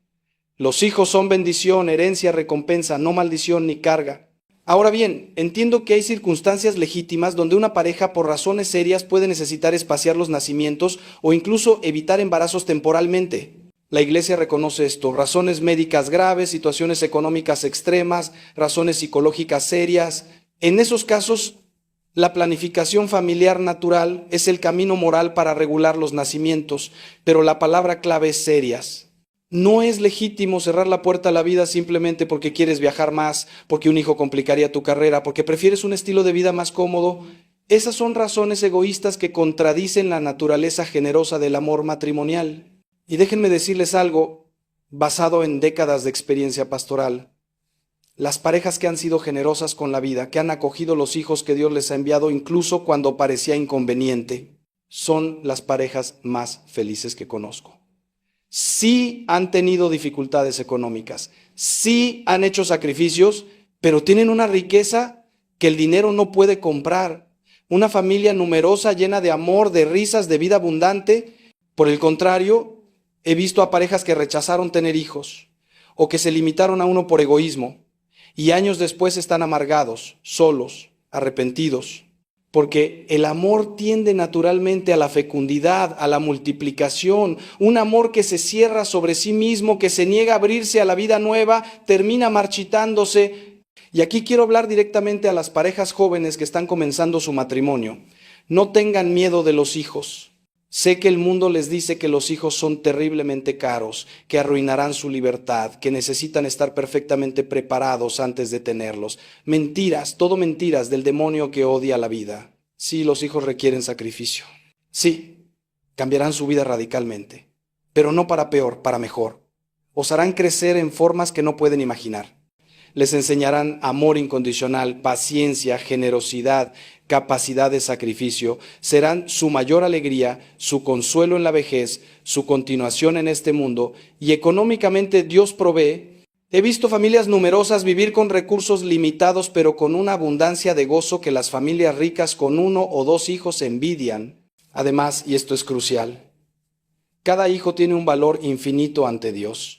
Los hijos son bendición, herencia, recompensa, no maldición ni carga. Ahora bien, entiendo que hay circunstancias legítimas donde una pareja por razones serias puede necesitar espaciar los nacimientos o incluso evitar embarazos temporalmente. La Iglesia reconoce esto: razones médicas graves, situaciones económicas extremas, razones psicológicas serias. En esos casos, la planificación familiar natural es el camino moral para regular los nacimientos, pero la palabra clave es serias. No es legítimo cerrar la puerta a la vida simplemente porque quieres viajar más, porque un hijo complicaría tu carrera, porque prefieres un estilo de vida más cómodo. Esas son razones egoístas que contradicen la naturaleza generosa del amor matrimonial. Y déjenme decirles algo basado en décadas de experiencia pastoral. Las parejas que han sido generosas con la vida, que han acogido los hijos que Dios les ha enviado incluso cuando parecía inconveniente, son las parejas más felices que conozco. Sí han tenido dificultades económicas, sí han hecho sacrificios, pero tienen una riqueza que el dinero no puede comprar. Una familia numerosa, llena de amor, de risas, de vida abundante. Por el contrario, he visto a parejas que rechazaron tener hijos o que se limitaron a uno por egoísmo y años después están amargados, solos, arrepentidos. Porque el amor tiende naturalmente a la fecundidad, a la multiplicación. Un amor que se cierra sobre sí mismo, que se niega a abrirse a la vida nueva, termina marchitándose. Y aquí quiero hablar directamente a las parejas jóvenes que están comenzando su matrimonio. No tengan miedo de los hijos. Sé que el mundo les dice que los hijos son terriblemente caros, que arruinarán su libertad, que necesitan estar perfectamente preparados antes de tenerlos. Mentiras, todo mentiras del demonio que odia la vida. Sí, los hijos requieren sacrificio. Sí, cambiarán su vida radicalmente, pero no para peor, para mejor. Os harán crecer en formas que no pueden imaginar. Les enseñarán amor incondicional, paciencia, generosidad, capacidad de sacrificio. Serán su mayor alegría, su consuelo en la vejez, su continuación en este mundo. Y económicamente Dios provee. He visto familias numerosas vivir con recursos limitados, pero con una abundancia de gozo que las familias ricas con uno o dos hijos envidian. Además, y esto es crucial, cada hijo tiene un valor infinito ante Dios.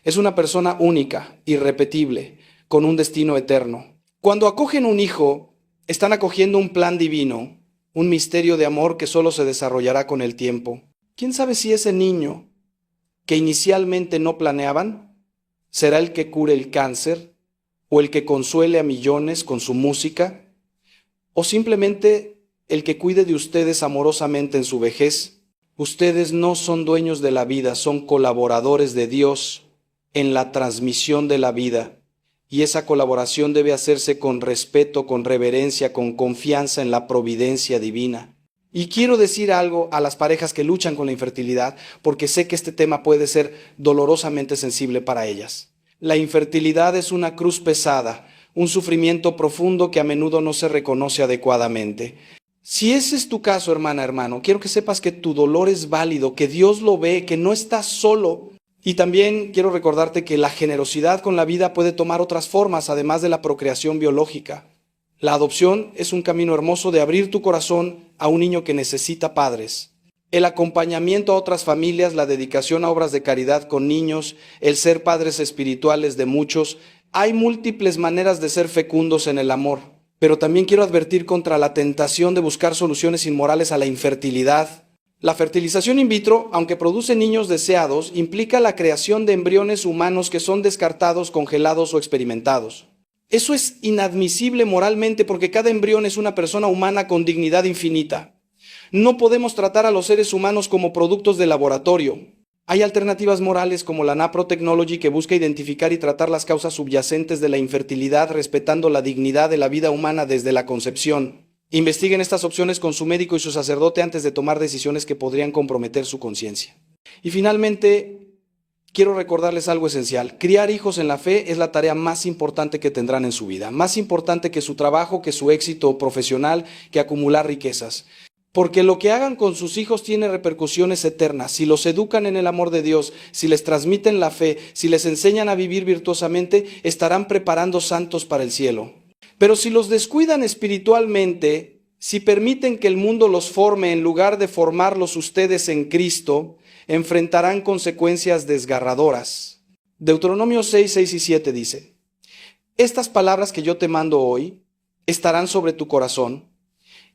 Es una persona única, irrepetible, con un destino eterno. Cuando acogen un hijo, están acogiendo un plan divino, un misterio de amor que solo se desarrollará con el tiempo. ¿Quién sabe si ese niño, que inicialmente no planeaban, será el que cure el cáncer, o el que consuele a millones con su música, o simplemente el que cuide de ustedes amorosamente en su vejez? Ustedes no son dueños de la vida, son colaboradores de Dios en la transmisión de la vida. Y esa colaboración debe hacerse con respeto, con reverencia, con confianza en la providencia divina. Y quiero decir algo a las parejas que luchan con la infertilidad, porque sé que este tema puede ser dolorosamente sensible para ellas. La infertilidad es una cruz pesada, un sufrimiento profundo que a menudo no se reconoce adecuadamente. Si ese es tu caso, hermana, hermano, quiero que sepas que tu dolor es válido, que Dios lo ve, que no estás solo. Y también quiero recordarte que la generosidad con la vida puede tomar otras formas, además de la procreación biológica. La adopción es un camino hermoso de abrir tu corazón a un niño que necesita padres. El acompañamiento a otras familias, la dedicación a obras de caridad con niños, el ser padres espirituales de muchos. Hay múltiples maneras de ser fecundos en el amor. Pero también quiero advertir contra la tentación de buscar soluciones inmorales a la infertilidad. La fertilización in vitro, aunque produce niños deseados, implica la creación de embriones humanos que son descartados, congelados o experimentados. Eso es inadmisible moralmente porque cada embrión es una persona humana con dignidad infinita. No podemos tratar a los seres humanos como productos de laboratorio. Hay alternativas morales como la Naprotechnology, que busca identificar y tratar las causas subyacentes de la infertilidad respetando la dignidad de la vida humana desde la concepción. Investiguen estas opciones con su médico y su sacerdote antes de tomar decisiones que podrían comprometer su conciencia. Y finalmente, quiero recordarles algo esencial. Criar hijos en la fe es la tarea más importante que tendrán en su vida, más importante que su trabajo, que su éxito profesional, que acumular riquezas. Porque lo que hagan con sus hijos tiene repercusiones eternas. Si los educan en el amor de Dios, si les transmiten la fe, si les enseñan a vivir virtuosamente, estarán preparando santos para el cielo. Pero si los descuidan espiritualmente, si permiten que el mundo los forme en lugar de formarlos ustedes en Cristo, enfrentarán consecuencias desgarradoras. Deuteronomio 6, 6 y 7 dice: estas palabras que yo te mando hoy estarán sobre tu corazón,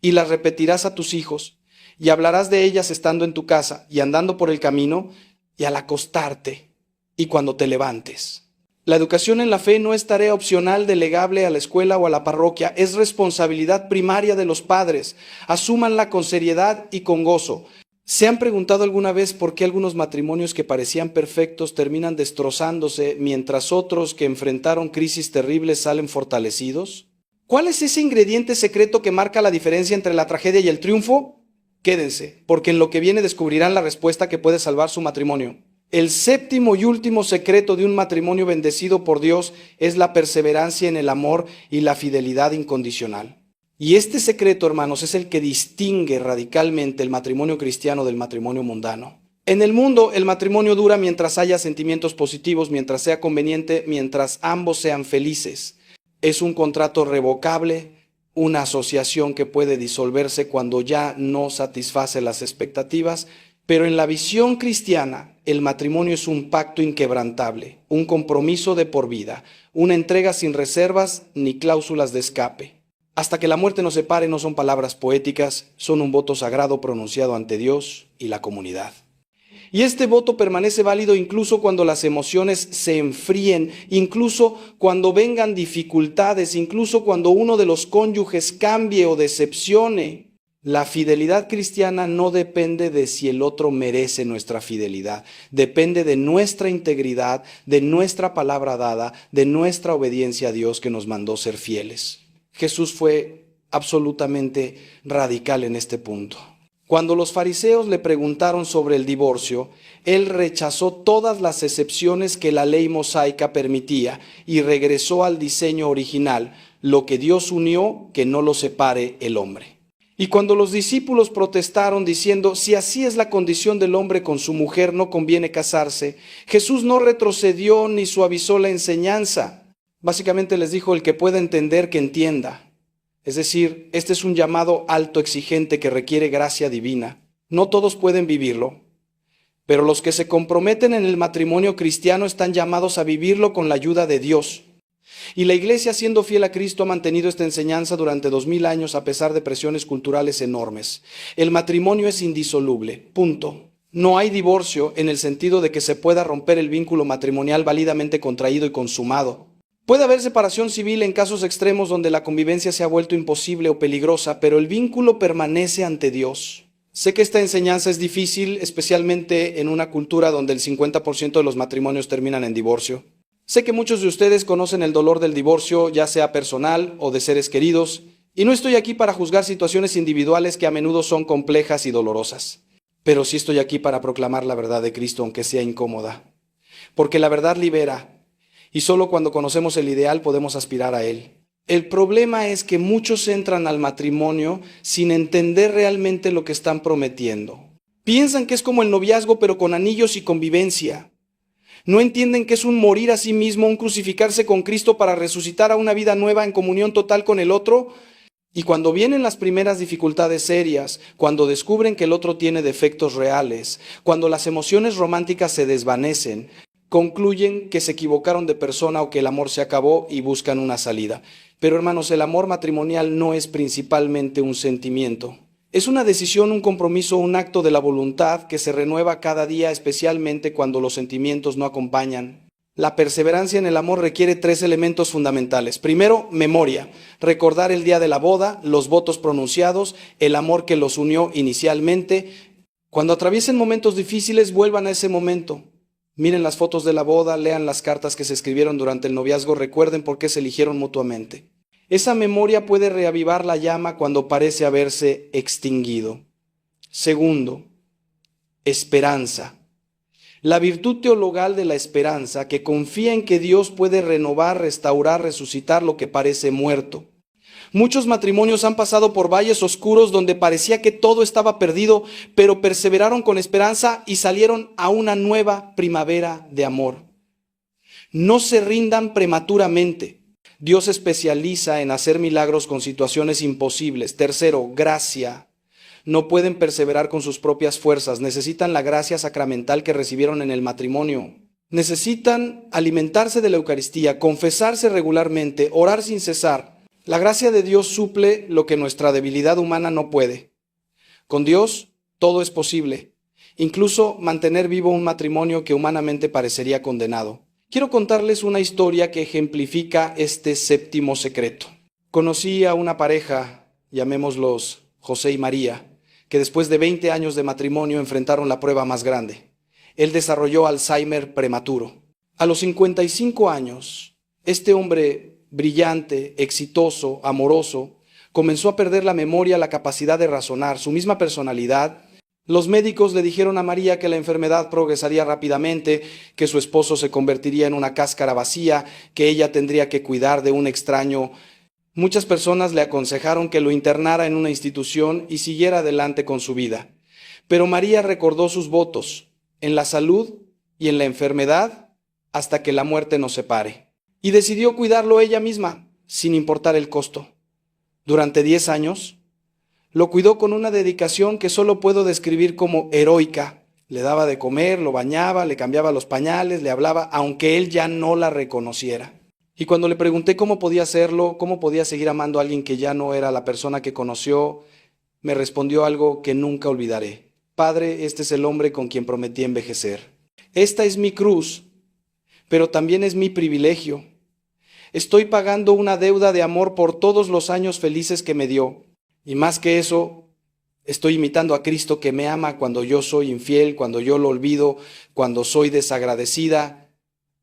y las repetirás a tus hijos, y hablarás de ellas estando en tu casa, y andando por el camino, y al acostarte, y cuando te levantes. La educación en la fe no es tarea opcional delegable a la escuela o a la parroquia, es responsabilidad primaria de los padres. Asúmanla con seriedad y con gozo. ¿Se han preguntado alguna vez por qué algunos matrimonios que parecían perfectos terminan destrozándose, mientras otros que enfrentaron crisis terribles salen fortalecidos? ¿Cuál es ese ingrediente secreto que marca la diferencia entre la tragedia y el triunfo? Quédense, porque en lo que viene descubrirán la respuesta que puede salvar su matrimonio. El séptimo y último secreto de un matrimonio bendecido por Dios es la perseverancia en el amor y la fidelidad incondicional. Y este secreto, hermanos, es el que distingue radicalmente el matrimonio cristiano del matrimonio mundano. En el mundo, el matrimonio dura mientras haya sentimientos positivos, mientras sea conveniente, mientras ambos sean felices. Es un contrato revocable, una asociación que puede disolverse cuando ya no satisface las expectativas, pero en la visión cristiana, el matrimonio es un pacto inquebrantable, un compromiso de por vida, una entrega sin reservas ni cláusulas de escape. Hasta que la muerte nos separe no son palabras poéticas, son un voto sagrado pronunciado ante Dios y la comunidad. Y este voto permanece válido incluso cuando las emociones se enfríen, incluso cuando vengan dificultades, incluso cuando uno de los cónyuges cambie o decepcione. La fidelidad cristiana no depende de si el otro merece nuestra fidelidad, depende de nuestra integridad, de nuestra palabra dada, de nuestra obediencia a Dios que nos mandó ser fieles. Jesús fue absolutamente radical en este punto. Cuando los fariseos le preguntaron sobre el divorcio, él rechazó todas las excepciones que la ley mosaica permitía y regresó al diseño original: lo que Dios unió, que no lo separe el hombre. Y cuando los discípulos protestaron diciendo: si así es la condición del hombre con su mujer, no conviene casarse, Jesús no retrocedió ni suavizó la enseñanza. Básicamente les dijo: el que pueda entender, que entienda. Es decir, este es un llamado alto exigente que requiere gracia divina. No todos pueden vivirlo, pero los que se comprometen en el matrimonio cristiano están llamados a vivirlo con la ayuda de Dios. Y la Iglesia, siendo fiel a Cristo, ha mantenido esta enseñanza durante 2000 años a pesar de presiones culturales enormes. El matrimonio es indisoluble, punto. No hay divorcio en el sentido de que se pueda romper el vínculo matrimonial válidamente contraído y consumado. Puede haber separación civil en casos extremos donde la convivencia se ha vuelto imposible o peligrosa, pero el vínculo permanece ante Dios. Sé que esta enseñanza es difícil, especialmente en una cultura donde el 50% de los matrimonios terminan en divorcio. Sé que muchos de ustedes conocen el dolor del divorcio, ya sea personal o de seres queridos, y no estoy aquí para juzgar situaciones individuales que a menudo son complejas y dolorosas. Pero sí estoy aquí para proclamar la verdad de Cristo, aunque sea incómoda. Porque la verdad libera. Y solo cuando conocemos el ideal podemos aspirar a él. El problema es que muchos entran al matrimonio sin entender realmente lo que están prometiendo. Piensan que es como el noviazgo, pero con anillos y convivencia. No entienden que es un morir a sí mismo, un crucificarse con Cristo para resucitar a una vida nueva en comunión total con el otro. Y cuando vienen las primeras dificultades serias, cuando descubren que el otro tiene defectos reales, cuando las emociones románticas se desvanecen, concluyen que se equivocaron de persona o que el amor se acabó y buscan una salida. Pero hermanos, el amor matrimonial no es principalmente un sentimiento. Es una decisión, un compromiso, un acto de la voluntad que se renueva cada día, especialmente cuando los sentimientos no acompañan. La perseverancia en el amor requiere 3 elementos fundamentales. Primero, memoria. Recordar el día de la boda, los votos pronunciados, el amor que los unió inicialmente. Cuando atraviesen momentos difíciles, vuelvan a ese momento. Miren las fotos de la boda, lean las cartas que se escribieron durante el noviazgo, recuerden por qué se eligieron mutuamente. Esa memoria puede reavivar la llama cuando parece haberse extinguido. Segundo, esperanza. La virtud teologal de la esperanza, que confía en que Dios puede renovar, restaurar, resucitar lo que parece muerto. Muchos matrimonios han pasado por valles oscuros donde parecía que todo estaba perdido, pero perseveraron con esperanza y salieron a una nueva primavera de amor. No se rindan prematuramente. Dios se especializa en hacer milagros con situaciones imposibles. Tercero, gracia. No pueden perseverar con sus propias fuerzas. Necesitan la gracia sacramental que recibieron en el matrimonio. Necesitan alimentarse de la Eucaristía, confesarse regularmente, orar sin cesar. La gracia de Dios suple lo que nuestra debilidad humana no puede. Con Dios todo es posible, incluso mantener vivo un matrimonio que humanamente parecería condenado. Quiero contarles una historia que ejemplifica este séptimo secreto. Conocí a una pareja, llamémoslos José y María, que después de 20 años de matrimonio enfrentaron la prueba más grande. Él desarrolló Alzheimer prematuro. A los 55 años, este hombre brillante, exitoso, amoroso, comenzó a perder la memoria, la capacidad de razonar, su misma personalidad. Los médicos le dijeron a María que la enfermedad progresaría rápidamente, que su esposo se convertiría en una cáscara vacía, que ella tendría que cuidar de un extraño. Muchas personas le aconsejaron que lo internara en una institución y siguiera adelante con su vida. Pero María recordó sus votos, en la salud y en la enfermedad, hasta que la muerte nos separe. Y decidió cuidarlo ella misma, sin importar el costo. Durante 10 años, lo cuidó con una dedicación que solo puedo describir como heroica. Le daba de comer, lo bañaba, le cambiaba los pañales, le hablaba, aunque él ya no la reconociera. Y cuando le pregunté cómo podía hacerlo, cómo podía seguir amando a alguien que ya no era la persona que conoció, me respondió algo que nunca olvidaré. Padre, este es el hombre con quien prometí envejecer. Esta es mi cruz, pero también es mi privilegio. Estoy pagando una deuda de amor por todos los años felices que me dio. Y más que eso, estoy imitando a Cristo que me ama cuando yo soy infiel, cuando yo lo olvido, cuando soy desagradecida.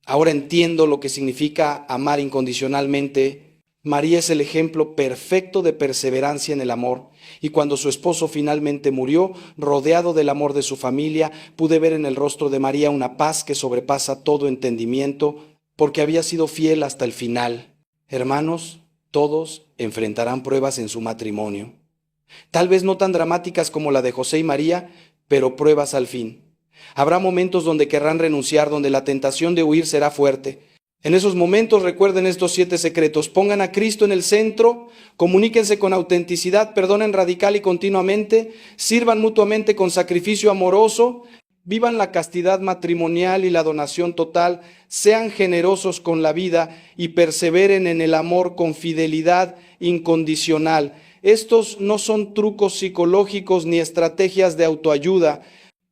Ahora entiendo lo que significa amar incondicionalmente. María es el ejemplo perfecto de perseverancia en el amor. Y cuando su esposo finalmente murió, rodeado del amor de su familia, pude ver en el rostro de María una paz que sobrepasa todo entendimiento, porque había sido fiel hasta el final. Hermanos, todos enfrentarán pruebas en su matrimonio. Tal vez no tan dramáticas como la de José y María, pero pruebas al fin. Habrá momentos donde querrán renunciar, donde la tentación de huir será fuerte. En esos momentos recuerden estos 7 secretos. Pongan a Cristo en el centro, comuníquense con autenticidad, perdonen radical y continuamente, sirvan mutuamente con sacrificio amoroso, vivan la castidad matrimonial y la donación total, sean generosos con la vida y perseveren en el amor con fidelidad incondicional. Estos no son trucos psicológicos ni estrategias de autoayuda.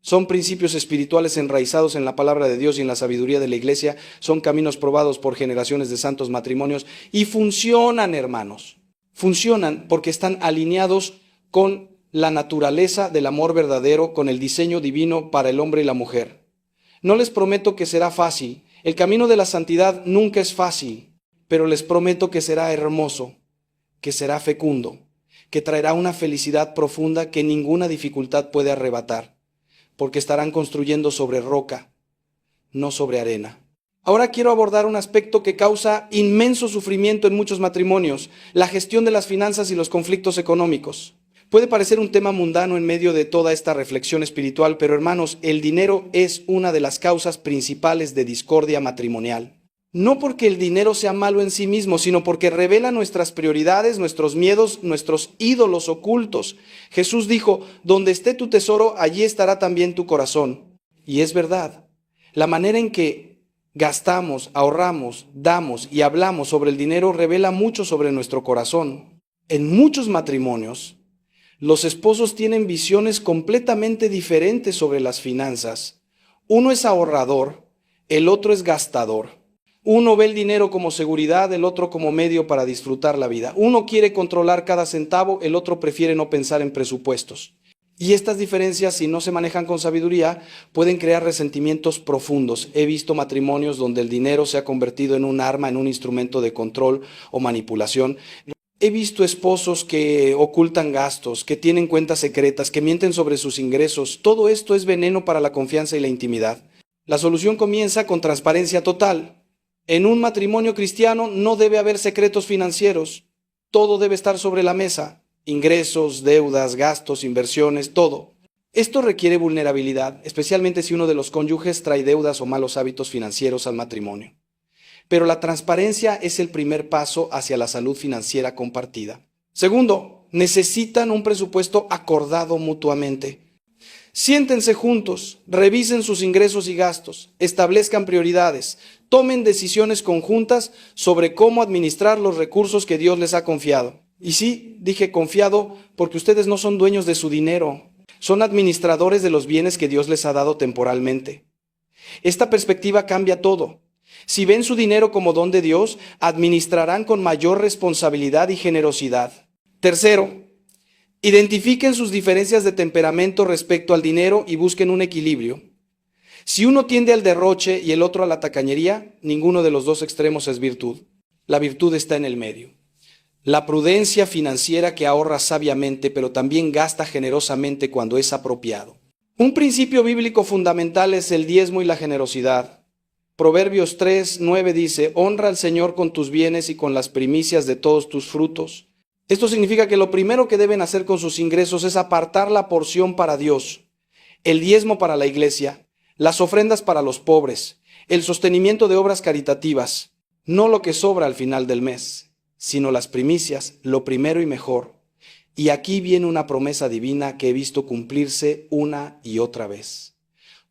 Son principios espirituales enraizados en la palabra de Dios y en la sabiduría de la Iglesia. Son caminos probados por generaciones de santos matrimonios y funcionan, hermanos. Funcionan porque están alineados con la naturaleza del amor verdadero, con el diseño divino para el hombre y la mujer. No les prometo que será fácil. El camino de la santidad nunca es fácil, pero les prometo que será hermoso, que será fecundo, que traerá una felicidad profunda que ninguna dificultad puede arrebatar, porque estarán construyendo sobre roca, no sobre arena. Ahora quiero abordar un aspecto que causa inmenso sufrimiento en muchos matrimonios, la gestión de las finanzas y los conflictos económicos. Puede parecer un tema mundano en medio de toda esta reflexión espiritual, pero hermanos, el dinero es una de las causas principales de discordia matrimonial. No porque el dinero sea malo en sí mismo, sino porque revela nuestras prioridades, nuestros miedos, nuestros ídolos ocultos. Jesús dijo, donde esté tu tesoro, allí estará también tu corazón. Y es verdad, la manera en que gastamos, ahorramos, damos y hablamos sobre el dinero revela mucho sobre nuestro corazón. En muchos matrimonios, los esposos tienen visiones completamente diferentes sobre las finanzas. Uno es ahorrador, el otro es gastador. Uno ve el dinero como seguridad, el otro como medio para disfrutar la vida. Uno quiere controlar cada centavo, el otro prefiere no pensar en presupuestos. Y estas diferencias, si no se manejan con sabiduría, pueden crear resentimientos profundos. He visto matrimonios donde el dinero se ha convertido en un arma, en un instrumento de control o manipulación. He visto esposos que ocultan gastos, que tienen cuentas secretas, que mienten sobre sus ingresos. Todo esto es veneno para la confianza y la intimidad. La solución comienza con transparencia total. En un matrimonio cristiano no debe haber secretos financieros. Todo debe estar sobre la mesa. Ingresos, deudas, gastos, inversiones, todo. Esto requiere vulnerabilidad, especialmente si uno de los cónyuges trae deudas o malos hábitos financieros al matrimonio. Pero la transparencia es el primer paso hacia la salud financiera compartida. Segundo, necesitan un presupuesto acordado mutuamente. Siéntense juntos, revisen sus ingresos y gastos, establezcan prioridades, tomen decisiones conjuntas sobre cómo administrar los recursos que Dios les ha confiado. Y sí, dije confiado porque ustedes no son dueños de su dinero, son administradores de los bienes que Dios les ha dado temporalmente. Esta perspectiva cambia todo. Si ven su dinero como don de Dios, administrarán con mayor responsabilidad y generosidad. Tercero, identifiquen sus diferencias de temperamento respecto al dinero y busquen un equilibrio. Si uno tiende al derroche y el otro a la tacañería, ninguno de los dos extremos es virtud. La virtud está en el medio. La prudencia financiera que ahorra sabiamente, pero también gasta generosamente cuando es apropiado. Un principio bíblico fundamental es el diezmo y la generosidad. Proverbios 3:9 dice, honra al Señor con tus bienes y con las primicias de todos tus frutos. Esto significa que lo primero que deben hacer con sus ingresos es apartar la porción para Dios, el diezmo para la iglesia, las ofrendas para los pobres, el sostenimiento de obras caritativas, no lo que sobra al final del mes, sino las primicias, lo primero y mejor. Y aquí viene una promesa divina que he visto cumplirse una y otra vez.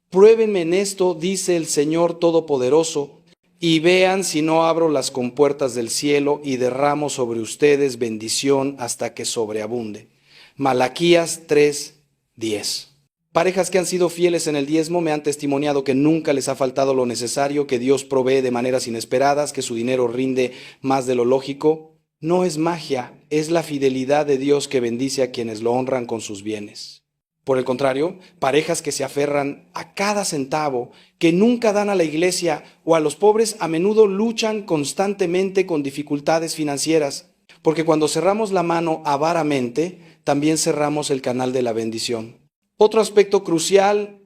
Pruébenme en esto, dice el Señor Todopoderoso, y vean si no abro las compuertas del cielo y derramo sobre ustedes bendición hasta que sobreabunde. Malaquías 3:10. Parejas que han sido fieles en el diezmo me han testimoniado que nunca les ha faltado lo necesario, que Dios provee de maneras inesperadas, que su dinero rinde más de lo lógico. No es magia, es la fidelidad de Dios que bendice a quienes lo honran con sus bienes. Por el contrario, parejas que se aferran a cada centavo, que nunca dan a la iglesia o a los pobres, a menudo luchan constantemente con dificultades financieras, porque cuando cerramos la mano avaramente, también cerramos el canal de la bendición. Otro aspecto crucial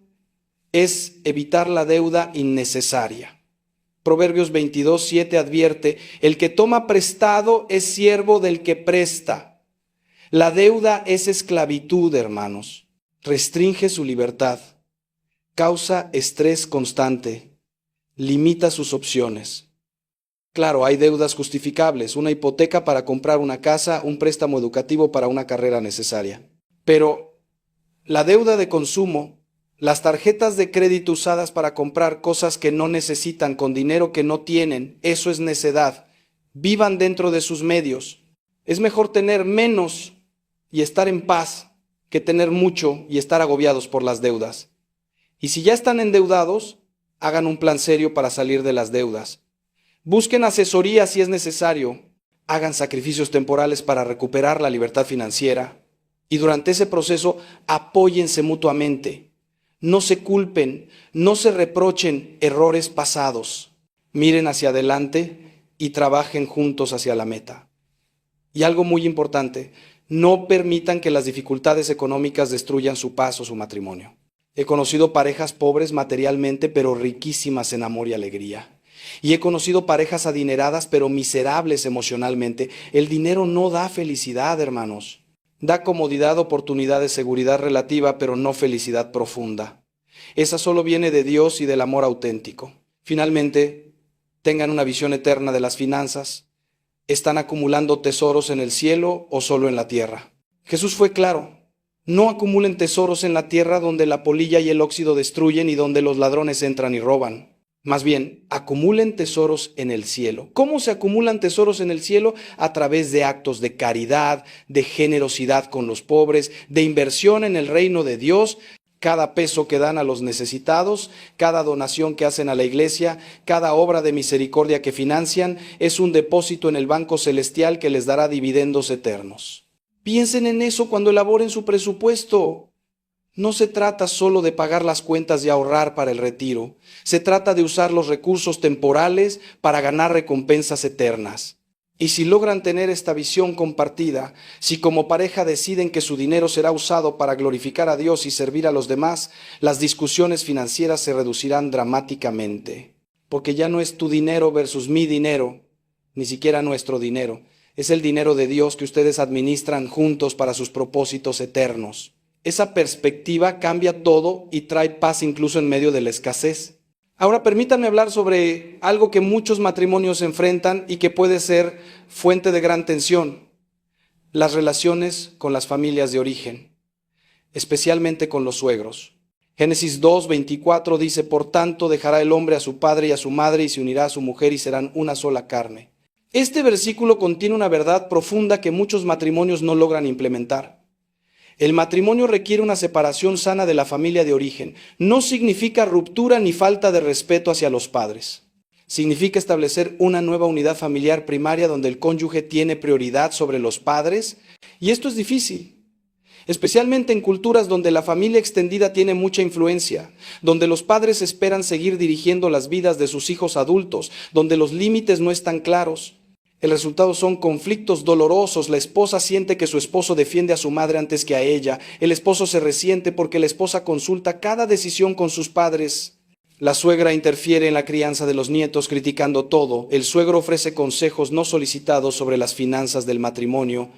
es evitar la deuda innecesaria. Proverbios 22:7 advierte, el que toma prestado es siervo del que presta. La deuda es esclavitud, hermanos. Restringe su libertad, causa estrés constante, limita sus opciones. Claro, hay deudas justificables, una hipoteca para comprar una casa, un préstamo educativo para una carrera necesaria. Pero la deuda de consumo, las tarjetas de crédito usadas para comprar cosas que no necesitan con dinero que no tienen, eso es necedad. Vivan dentro de sus medios. Es mejor tener menos y estar en paz que tener mucho y estar agobiados por las deudas. Y si ya están endeudados, hagan un plan serio para salir de las deudas. Busquen asesoría si es necesario. Hagan sacrificios temporales para recuperar la libertad financiera. Y durante ese proceso, apóyense mutuamente. No se culpen, no se reprochen errores pasados. Miren hacia adelante y trabajen juntos hacia la meta. Y algo muy importante, no permitan que las dificultades económicas destruyan su paz o su matrimonio. He conocido parejas pobres materialmente, pero riquísimas en amor y alegría. Y he conocido parejas adineradas, pero miserables emocionalmente. El dinero no da felicidad, hermanos. Da comodidad, oportunidad de seguridad relativa, pero no felicidad profunda. Esa solo viene de Dios y del amor auténtico. Finalmente, tengan una visión eterna de las finanzas. ¿Están acumulando tesoros en el cielo o solo en la tierra? Jesús fue claro. No acumulen tesoros en la tierra donde la polilla y el óxido destruyen y donde los ladrones entran y roban. Más bien, acumulen tesoros en el cielo. ¿Cómo se acumulan tesoros en el cielo? A través de actos de caridad, de generosidad con los pobres, de inversión en el reino de Dios. Cada peso que dan a los necesitados, cada donación que hacen a la iglesia, cada obra de misericordia que financian, es un depósito en el banco celestial que les dará dividendos eternos. Piensen en eso cuando elaboren su presupuesto. No se trata solo de pagar las cuentas y ahorrar para el retiro. Se trata de usar los recursos temporales para ganar recompensas eternas. Y si logran tener esta visión compartida, si como pareja deciden que su dinero será usado para glorificar a Dios y servir a los demás, las discusiones financieras se reducirán dramáticamente. Porque ya no es tu dinero versus mi dinero, ni siquiera nuestro dinero. Es el dinero de Dios que ustedes administran juntos para sus propósitos eternos. Esa perspectiva cambia todo y trae paz incluso en medio de la escasez. Ahora permítanme hablar sobre algo que muchos matrimonios enfrentan y que puede ser fuente de gran tensión: las relaciones con las familias de origen, especialmente con los suegros. Génesis 2:24 dice: por tanto dejará el hombre a su padre y a su madre y se unirá a su mujer y serán una sola carne. Este versículo contiene una verdad profunda que muchos matrimonios no logran implementar. El matrimonio requiere una separación sana de la familia de origen. No significa ruptura ni falta de respeto hacia los padres. Significa establecer una nueva unidad familiar primaria donde el cónyuge tiene prioridad sobre los padres. Y esto es difícil, especialmente en culturas donde la familia extendida tiene mucha influencia, donde los padres esperan seguir dirigiendo las vidas de sus hijos adultos, donde los límites no están claros. El resultado son conflictos dolorosos. La esposa siente que su esposo defiende a su madre antes que a ella. El esposo se resiente porque la esposa consulta cada decisión con sus padres. La suegra interfiere en la crianza de los nietos, criticando todo. El suegro ofrece consejos no solicitados sobre las finanzas del matrimonio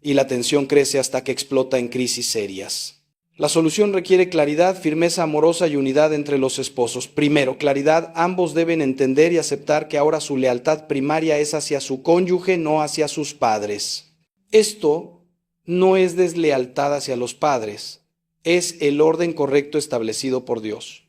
y la tensión crece hasta que explota en crisis serias. La solución requiere claridad, firmeza amorosa y unidad entre los esposos. Primero, claridad. Ambos deben entender y aceptar que ahora su lealtad primaria es hacia su cónyuge, no hacia sus padres. Esto no es deslealtad hacia los padres, es el orden correcto establecido por Dios.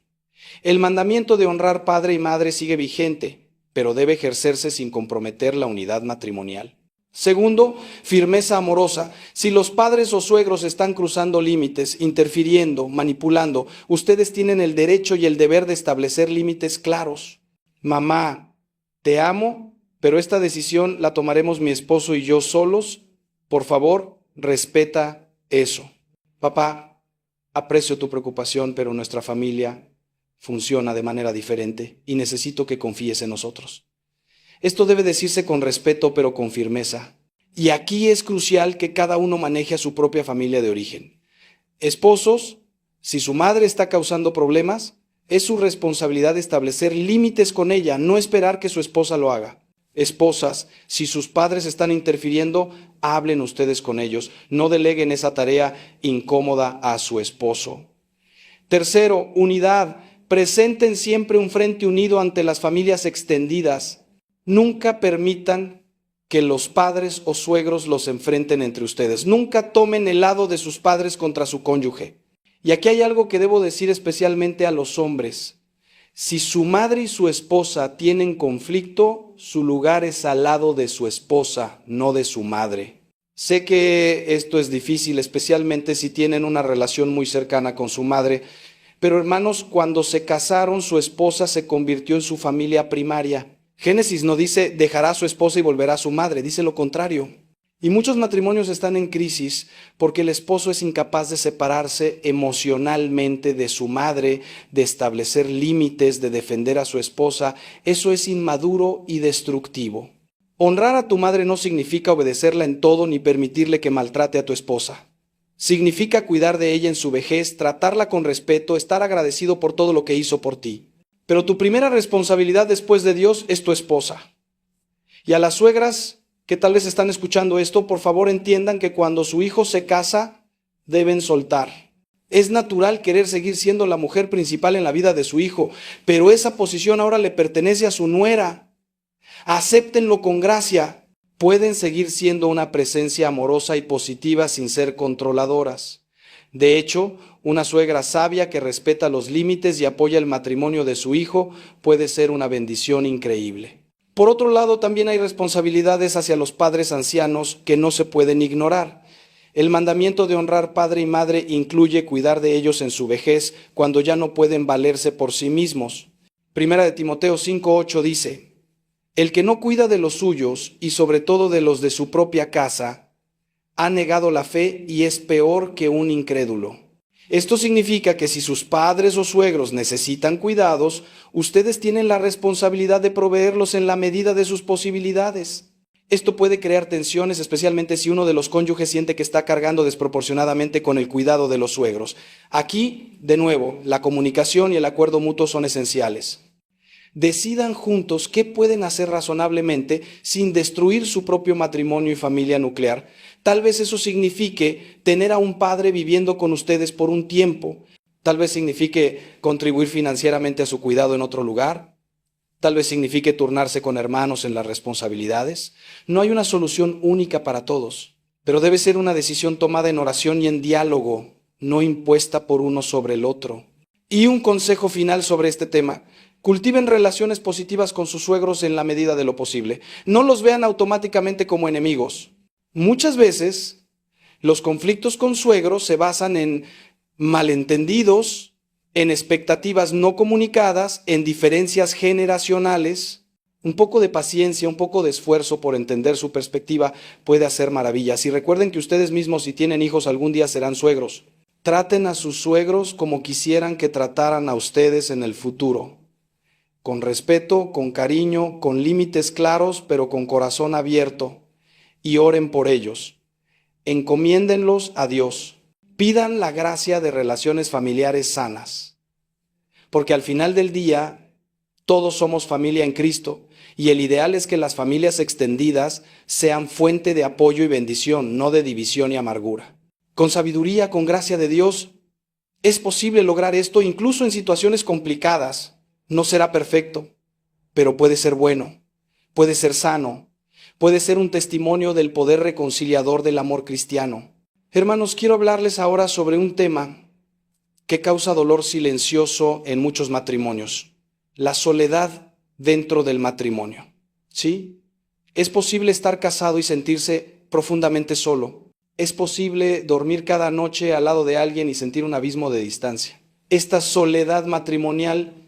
El mandamiento de honrar padre y madre sigue vigente, pero debe ejercerse sin comprometer la unidad matrimonial. Segundo, firmeza amorosa. Si los padres o suegros están cruzando límites, interfiriendo, manipulando, ustedes tienen el derecho y el deber de establecer límites claros. Mamá, te amo, pero esta decisión la tomaremos mi esposo y yo solos. Por favor, respeta eso. Papá, aprecio tu preocupación, pero nuestra familia funciona de manera diferente y necesito que confíes en nosotros. Esto debe decirse con respeto, pero con firmeza. Y aquí es crucial que cada uno maneje a su propia familia de origen. Esposos, si su madre está causando problemas, es su responsabilidad establecer límites con ella, no esperar que su esposa lo haga. Esposas, si sus padres están interfiriendo, hablen ustedes con ellos. No deleguen esa tarea incómoda a su esposo. Tercero, unidad. Presenten siempre un frente unido ante las familias extendidas. Nunca permitan que los padres o suegros los enfrenten entre ustedes. Nunca tomen el lado de sus padres contra su cónyuge. Y aquí hay algo que debo decir especialmente a los hombres. Si su madre y su esposa tienen conflicto, su lugar es al lado de su esposa, no de su madre. Sé que esto es difícil, especialmente si tienen una relación muy cercana con su madre. Pero hermanos, cuando se casaron, su esposa se convirtió en su familia primaria. Génesis no dice dejará a su esposa y volverá a su madre, dice lo contrario. Y muchos matrimonios están en crisis porque el esposo es incapaz de separarse emocionalmente de su madre, de establecer límites, de defender a su esposa. Eso es inmaduro y destructivo. Honrar a tu madre no significa obedecerla en todo ni permitirle que maltrate a tu esposa. Significa cuidar de ella en su vejez, tratarla con respeto, estar agradecido por todo lo que hizo por ti. Pero tu primera responsabilidad después de Dios es tu esposa. Y a las suegras que tal vez están escuchando esto, por favor entiendan que cuando su hijo se casa, deben soltar. Es natural querer seguir siendo la mujer principal en la vida de su hijo, pero esa posición ahora le pertenece a su nuera. Acéptenlo con gracia. Pueden seguir siendo una presencia amorosa y positiva sin ser controladoras. De hecho, una suegra sabia que respeta los límites y apoya el matrimonio de su hijo puede ser una bendición increíble. Por otro lado, también hay responsabilidades hacia los padres ancianos que no se pueden ignorar. El mandamiento de honrar padre y madre incluye cuidar de ellos en su vejez cuando ya no pueden valerse por sí mismos. Primera de Timoteo 5:8 dice: el que no cuida de los suyos y sobre todo de los de su propia casa, ha negado la fe y es peor que un incrédulo. Esto significa que si sus padres o suegros necesitan cuidados, ustedes tienen la responsabilidad de proveerlos en la medida de sus posibilidades. Esto puede crear tensiones, especialmente si uno de los cónyuges siente que está cargando desproporcionadamente con el cuidado de los suegros. Aquí, de nuevo, la comunicación y el acuerdo mutuo son esenciales. Decidan juntos qué pueden hacer razonablemente sin destruir su propio matrimonio y familia nuclear. Tal vez eso signifique tener a un padre viviendo con ustedes por un tiempo. Tal vez signifique contribuir financieramente a su cuidado en otro lugar. Tal vez signifique turnarse con hermanos en las responsabilidades. No hay una solución única para todos, pero debe ser una decisión tomada en oración y en diálogo, no impuesta por uno sobre el otro. Y un consejo final sobre este tema: cultiven relaciones positivas con sus suegros en la medida de lo posible. No los vean automáticamente como enemigos. Muchas veces, los conflictos con suegros se basan en malentendidos, en expectativas no comunicadas, en diferencias generacionales. Un poco de paciencia, un poco de esfuerzo por entender su perspectiva puede hacer maravillas. Y recuerden que ustedes mismos, si tienen hijos, algún día serán suegros. Traten a sus suegros como quisieran que trataran a ustedes en el futuro. Con respeto, con cariño, con límites claros, pero con corazón abierto. Y oren por ellos. Encomiéndenlos a Dios. Pidan la gracia de relaciones familiares sanas. Porque al final del día, todos somos familia en Cristo. Y el ideal es que las familias extendidas sean fuente de apoyo y bendición, no de división y amargura. Con sabiduría, con gracia de Dios, es posible lograr esto incluso en situaciones complicadas. No será perfecto, pero puede ser bueno, puede ser sano, puede ser un testimonio del poder reconciliador del amor cristiano. Hermanos, quiero hablarles ahora sobre un tema que causa dolor silencioso en muchos matrimonios: la soledad dentro del matrimonio. ¿Sí? Es posible estar casado y sentirse profundamente solo. Es posible dormir cada noche al lado de alguien y sentir un abismo de distancia. Esta soledad matrimonial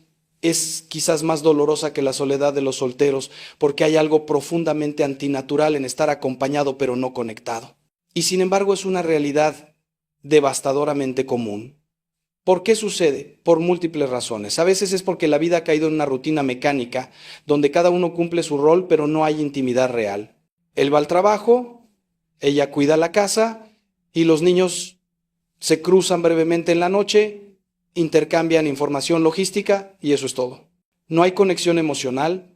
es quizás más dolorosa que la soledad de los solteros, porque hay algo profundamente antinatural en estar acompañado pero no conectado. Y sin embargo es una realidad devastadoramente común. ¿Por qué sucede? Por múltiples razones. A veces es porque la vida ha caído en una rutina mecánica, donde cada uno cumple su rol pero no hay intimidad real. Él va al trabajo, ella cuida la casa y los niños se cruzan brevemente en la noche, intercambian información logística y eso es todo. No hay conexión emocional,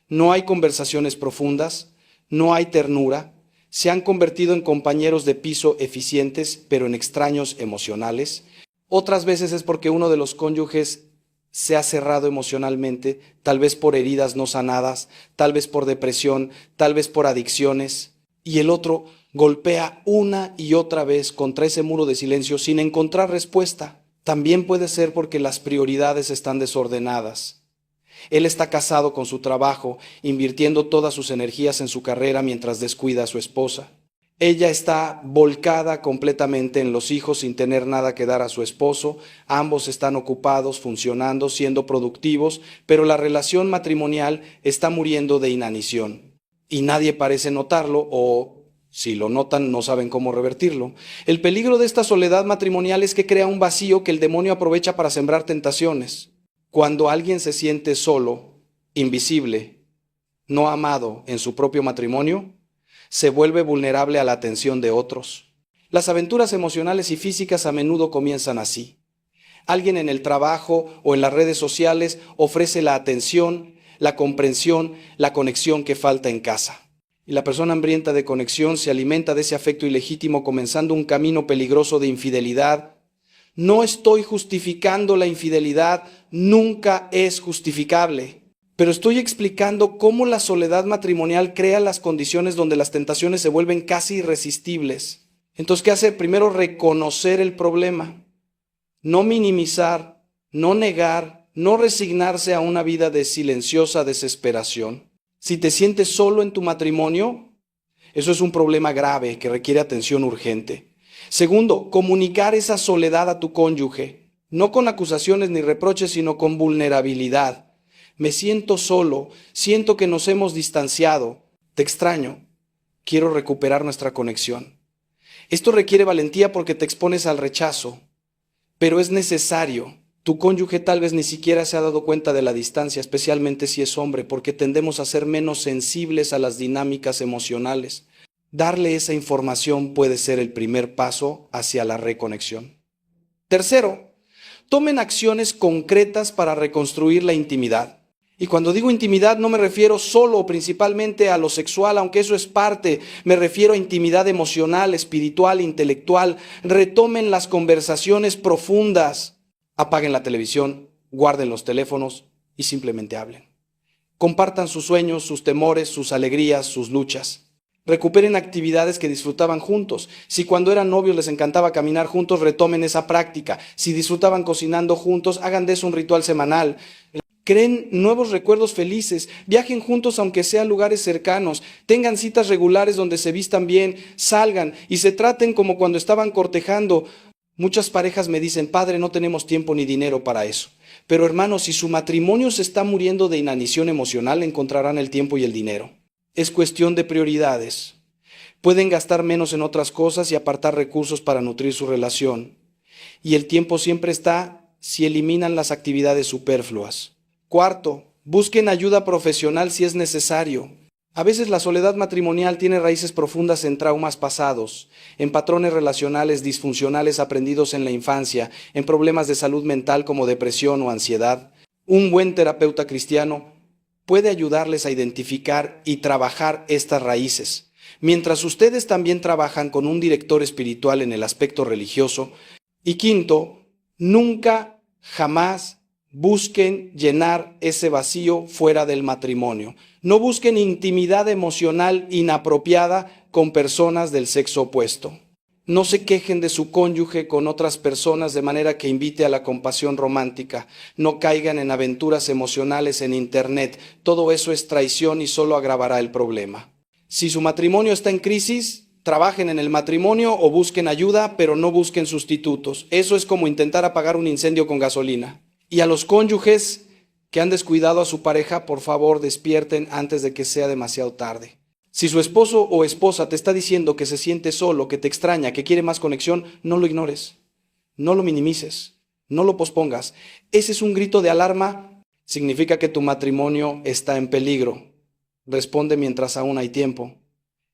no hay conversaciones profundas, no hay ternura. Se han convertido en compañeros de piso eficientes, pero en extraños emocionales. Otras veces es porque uno de los cónyuges se ha cerrado emocionalmente, tal vez por heridas no sanadas, tal vez por depresión, tal vez por adicciones, y el otro golpea una y otra vez contra ese muro de silencio sin encontrar respuesta. También puede ser porque las prioridades están desordenadas. Él está casado con su trabajo, invirtiendo todas sus energías en su carrera mientras descuida a su esposa. Ella está volcada completamente en los hijos sin tener nada que dar a su esposo. Ambos están ocupados, funcionando, siendo productivos, pero la relación matrimonial está muriendo de inanición. Y nadie parece notarlo, o si lo notan, no saben cómo revertirlo. El peligro de esta soledad matrimonial es que crea un vacío que el demonio aprovecha para sembrar tentaciones. Cuando alguien se siente solo, invisible, no amado en su propio matrimonio, se vuelve vulnerable a la atención de otros. Las aventuras emocionales y físicas a menudo comienzan así. Alguien en el trabajo o en las redes sociales ofrece la atención, la comprensión, la conexión que falta en casa. Y la persona hambrienta de conexión se alimenta de ese afecto ilegítimo, comenzando un camino peligroso de infidelidad. No estoy justificando la infidelidad, nunca es justificable. Pero estoy explicando cómo la soledad matrimonial crea las condiciones donde las tentaciones se vuelven casi irresistibles. Entonces, ¿qué hacer? Primero, reconocer el problema. No minimizar, no negar, no resignarse a una vida de silenciosa desesperación. Si te sientes solo en tu matrimonio, eso es un problema grave que requiere atención urgente. Segundo, comunicar esa soledad a tu cónyuge, no con acusaciones ni reproches, sino con vulnerabilidad. Me siento solo, siento que nos hemos distanciado, te extraño, quiero recuperar nuestra conexión. Esto requiere valentía porque te expones al rechazo, pero es necesario. Tu cónyuge tal vez ni siquiera se ha dado cuenta de la distancia, especialmente si es hombre, porque tendemos a ser menos sensibles a las dinámicas emocionales. Darle esa información puede ser el primer paso hacia la reconexión. Tercero, tomen acciones concretas para reconstruir la intimidad. Y cuando digo intimidad no me refiero solo o principalmente a lo sexual, aunque eso es parte, me refiero a intimidad emocional, espiritual, intelectual. Retomen las conversaciones profundas. Apaguen la televisión, guarden los teléfonos y simplemente hablen. Compartan sus sueños, sus temores, sus alegrías, sus luchas. Recuperen actividades que disfrutaban juntos. Si cuando eran novios les encantaba caminar juntos, retomen esa práctica. Si disfrutaban cocinando juntos, hagan de eso un ritual semanal. Creen nuevos recuerdos felices, viajen juntos aunque sea a lugares cercanos, tengan citas regulares donde se vistan bien, salgan y se traten como cuando estaban cortejando. Muchas parejas me dicen, padre, no tenemos tiempo ni dinero para eso. Pero hermanos, si su matrimonio se está muriendo de inanición emocional, encontrarán el tiempo y el dinero. Es cuestión de prioridades. Pueden gastar menos en otras cosas y apartar recursos para nutrir su relación. Y el tiempo siempre está si eliminan las actividades superfluas. Cuarto, busquen ayuda profesional si es necesario. A veces la soledad matrimonial tiene raíces profundas en traumas pasados, en patrones relacionales disfuncionales aprendidos en la infancia, en problemas de salud mental como depresión o ansiedad. Un buen terapeuta cristiano puede ayudarles a identificar y trabajar estas raíces. Mientras ustedes también trabajan con un director espiritual en el aspecto religioso. Y quinto, nunca, jamás busquen llenar ese vacío fuera del matrimonio. No busquen intimidad emocional inapropiada con personas del sexo opuesto. No se quejen de su cónyuge con otras personas de manera que invite a la compasión romántica. No caigan en aventuras emocionales en internet. Todo eso es traición y solo agravará el problema. Si su matrimonio está en crisis, trabajen en el matrimonio o busquen ayuda, pero no busquen sustitutos. Eso es como intentar apagar un incendio con gasolina. Y a los cónyuges que han descuidado a su pareja, por favor, despierten antes de que sea demasiado tarde. Si su esposo o esposa te está diciendo que se siente solo, que te extraña, que quiere más conexión, no lo ignores, no lo minimices, no lo pospongas. Ese es un grito de alarma, significa que tu matrimonio está en peligro. Responde mientras aún hay tiempo.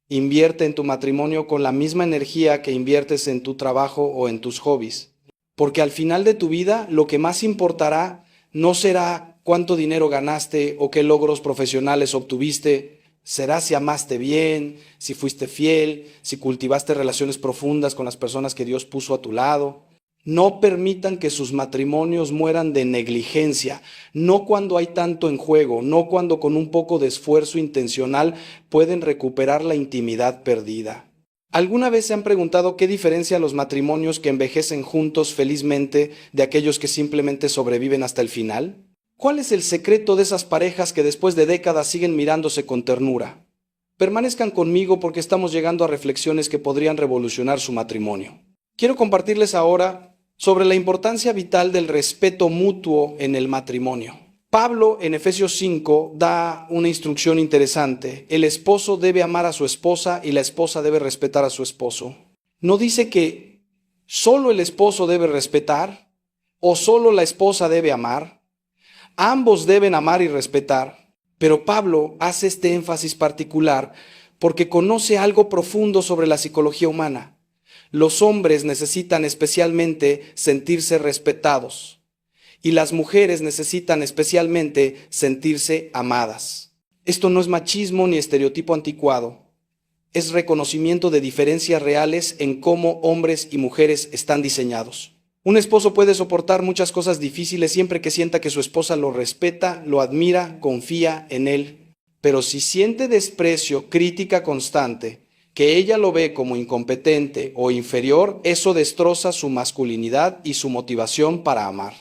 Invierte en tu matrimonio con la misma energía que inviertes en tu trabajo o en tus hobbies. Porque al final de tu vida lo que más importará no será cuánto dinero ganaste o qué logros profesionales obtuviste, será si amaste bien, si fuiste fiel, si cultivaste relaciones profundas con las personas que Dios puso a tu lado. No permitan que sus matrimonios mueran de negligencia, no cuando hay tanto en juego, no cuando con un poco de esfuerzo intencional pueden recuperar la intimidad perdida. ¿Alguna vez se han preguntado qué diferencia los matrimonios que envejecen juntos felizmente de aquellos que simplemente sobreviven hasta el final? ¿Cuál es el secreto de esas parejas que después de décadas siguen mirándose con ternura? Permanezcan conmigo porque estamos llegando a reflexiones que podrían revolucionar su matrimonio. Quiero compartirles ahora sobre la importancia vital del respeto mutuo en el matrimonio. Pablo en Efesios 5 da una instrucción interesante. El esposo debe amar a su esposa y la esposa debe respetar a su esposo. No dice que solo el esposo debe respetar o solo la esposa debe amar. Ambos deben amar y respetar. Pero Pablo hace este énfasis particular porque conoce algo profundo sobre la psicología humana. Los hombres necesitan especialmente sentirse respetados. Y las mujeres necesitan especialmente sentirse amadas. Esto no es machismo ni estereotipo anticuado. Es reconocimiento de diferencias reales en cómo hombres y mujeres están diseñados. Un esposo puede soportar muchas cosas difíciles siempre que sienta que su esposa lo respeta, lo admira, confía en él. Pero si siente desprecio, crítica constante, que ella lo ve como incompetente o inferior, eso destroza su masculinidad y su motivación para amar.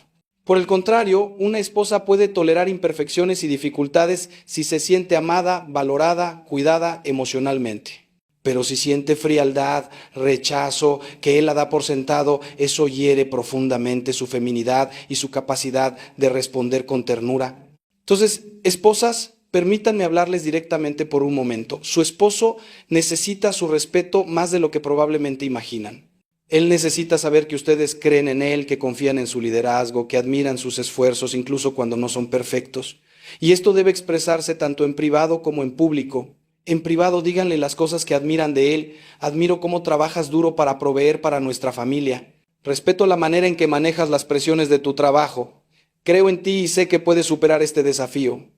Por el contrario, una esposa puede tolerar imperfecciones y dificultades si se siente amada, valorada, cuidada emocionalmente. Pero si siente frialdad, rechazo, que él la da por sentado, eso hiere profundamente su feminidad y su capacidad de responder con ternura. Entonces, esposas, permítanme hablarles directamente por un momento. Su esposo necesita su respeto más de lo que probablemente imaginan. Él necesita saber que ustedes creen en Él, que confían en su liderazgo, que admiran sus esfuerzos, incluso cuando no son perfectos. Y esto debe expresarse tanto en privado como en público. En privado díganle las cosas que admiran de Él. Admiro cómo trabajas duro para proveer para nuestra familia. Respeto la manera en que manejas las presiones de tu trabajo. Creo en ti y sé que puedes superar este desafío.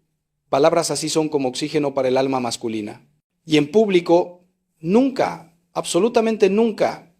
Palabras así son como oxígeno para el alma masculina. Y en público, nunca, absolutamente nunca,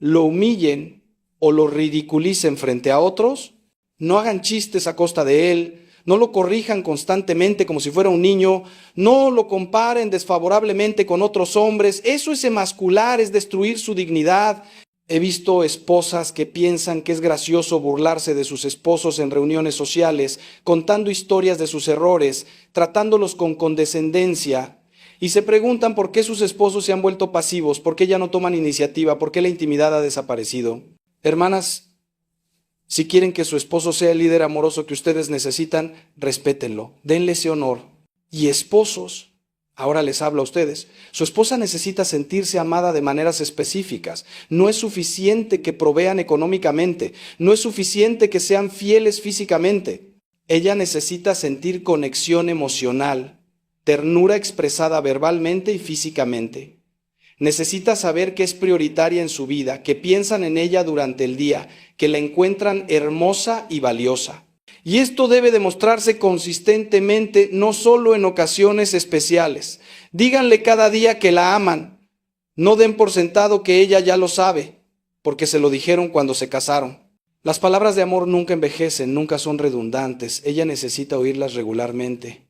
lo humillen o lo ridiculicen frente a otros. No hagan chistes a costa de él. No lo corrijan constantemente como si fuera un niño. No lo comparen desfavorablemente con otros hombres. Eso es emascular, es destruir su dignidad. He visto esposas que piensan que es gracioso burlarse de sus esposos en reuniones sociales, contando historias de sus errores, tratándolos con condescendencia, y se preguntan por qué sus esposos se han vuelto pasivos, por qué ya no toman iniciativa, por qué la intimidad ha desaparecido. Hermanas, si quieren que su esposo sea el líder amoroso que ustedes necesitan, respétenlo, denle ese honor. Y esposos, ahora les hablo a ustedes, su esposa necesita sentirse amada de maneras específicas. No es suficiente que provean económicamente, no es suficiente que sean fieles físicamente. Ella necesita sentir conexión emocional, ternura expresada verbalmente y físicamente. Necesita saber que es prioritaria en su vida, que piensan en ella durante el día, que la encuentran hermosa y valiosa. Y esto debe demostrarse consistentemente, no solo en ocasiones especiales. Díganle cada día que la aman. No den por sentado que ella ya lo sabe, porque se lo dijeron cuando se casaron. Las palabras de amor nunca envejecen, nunca son redundantes. Ella necesita oírlas regularmente.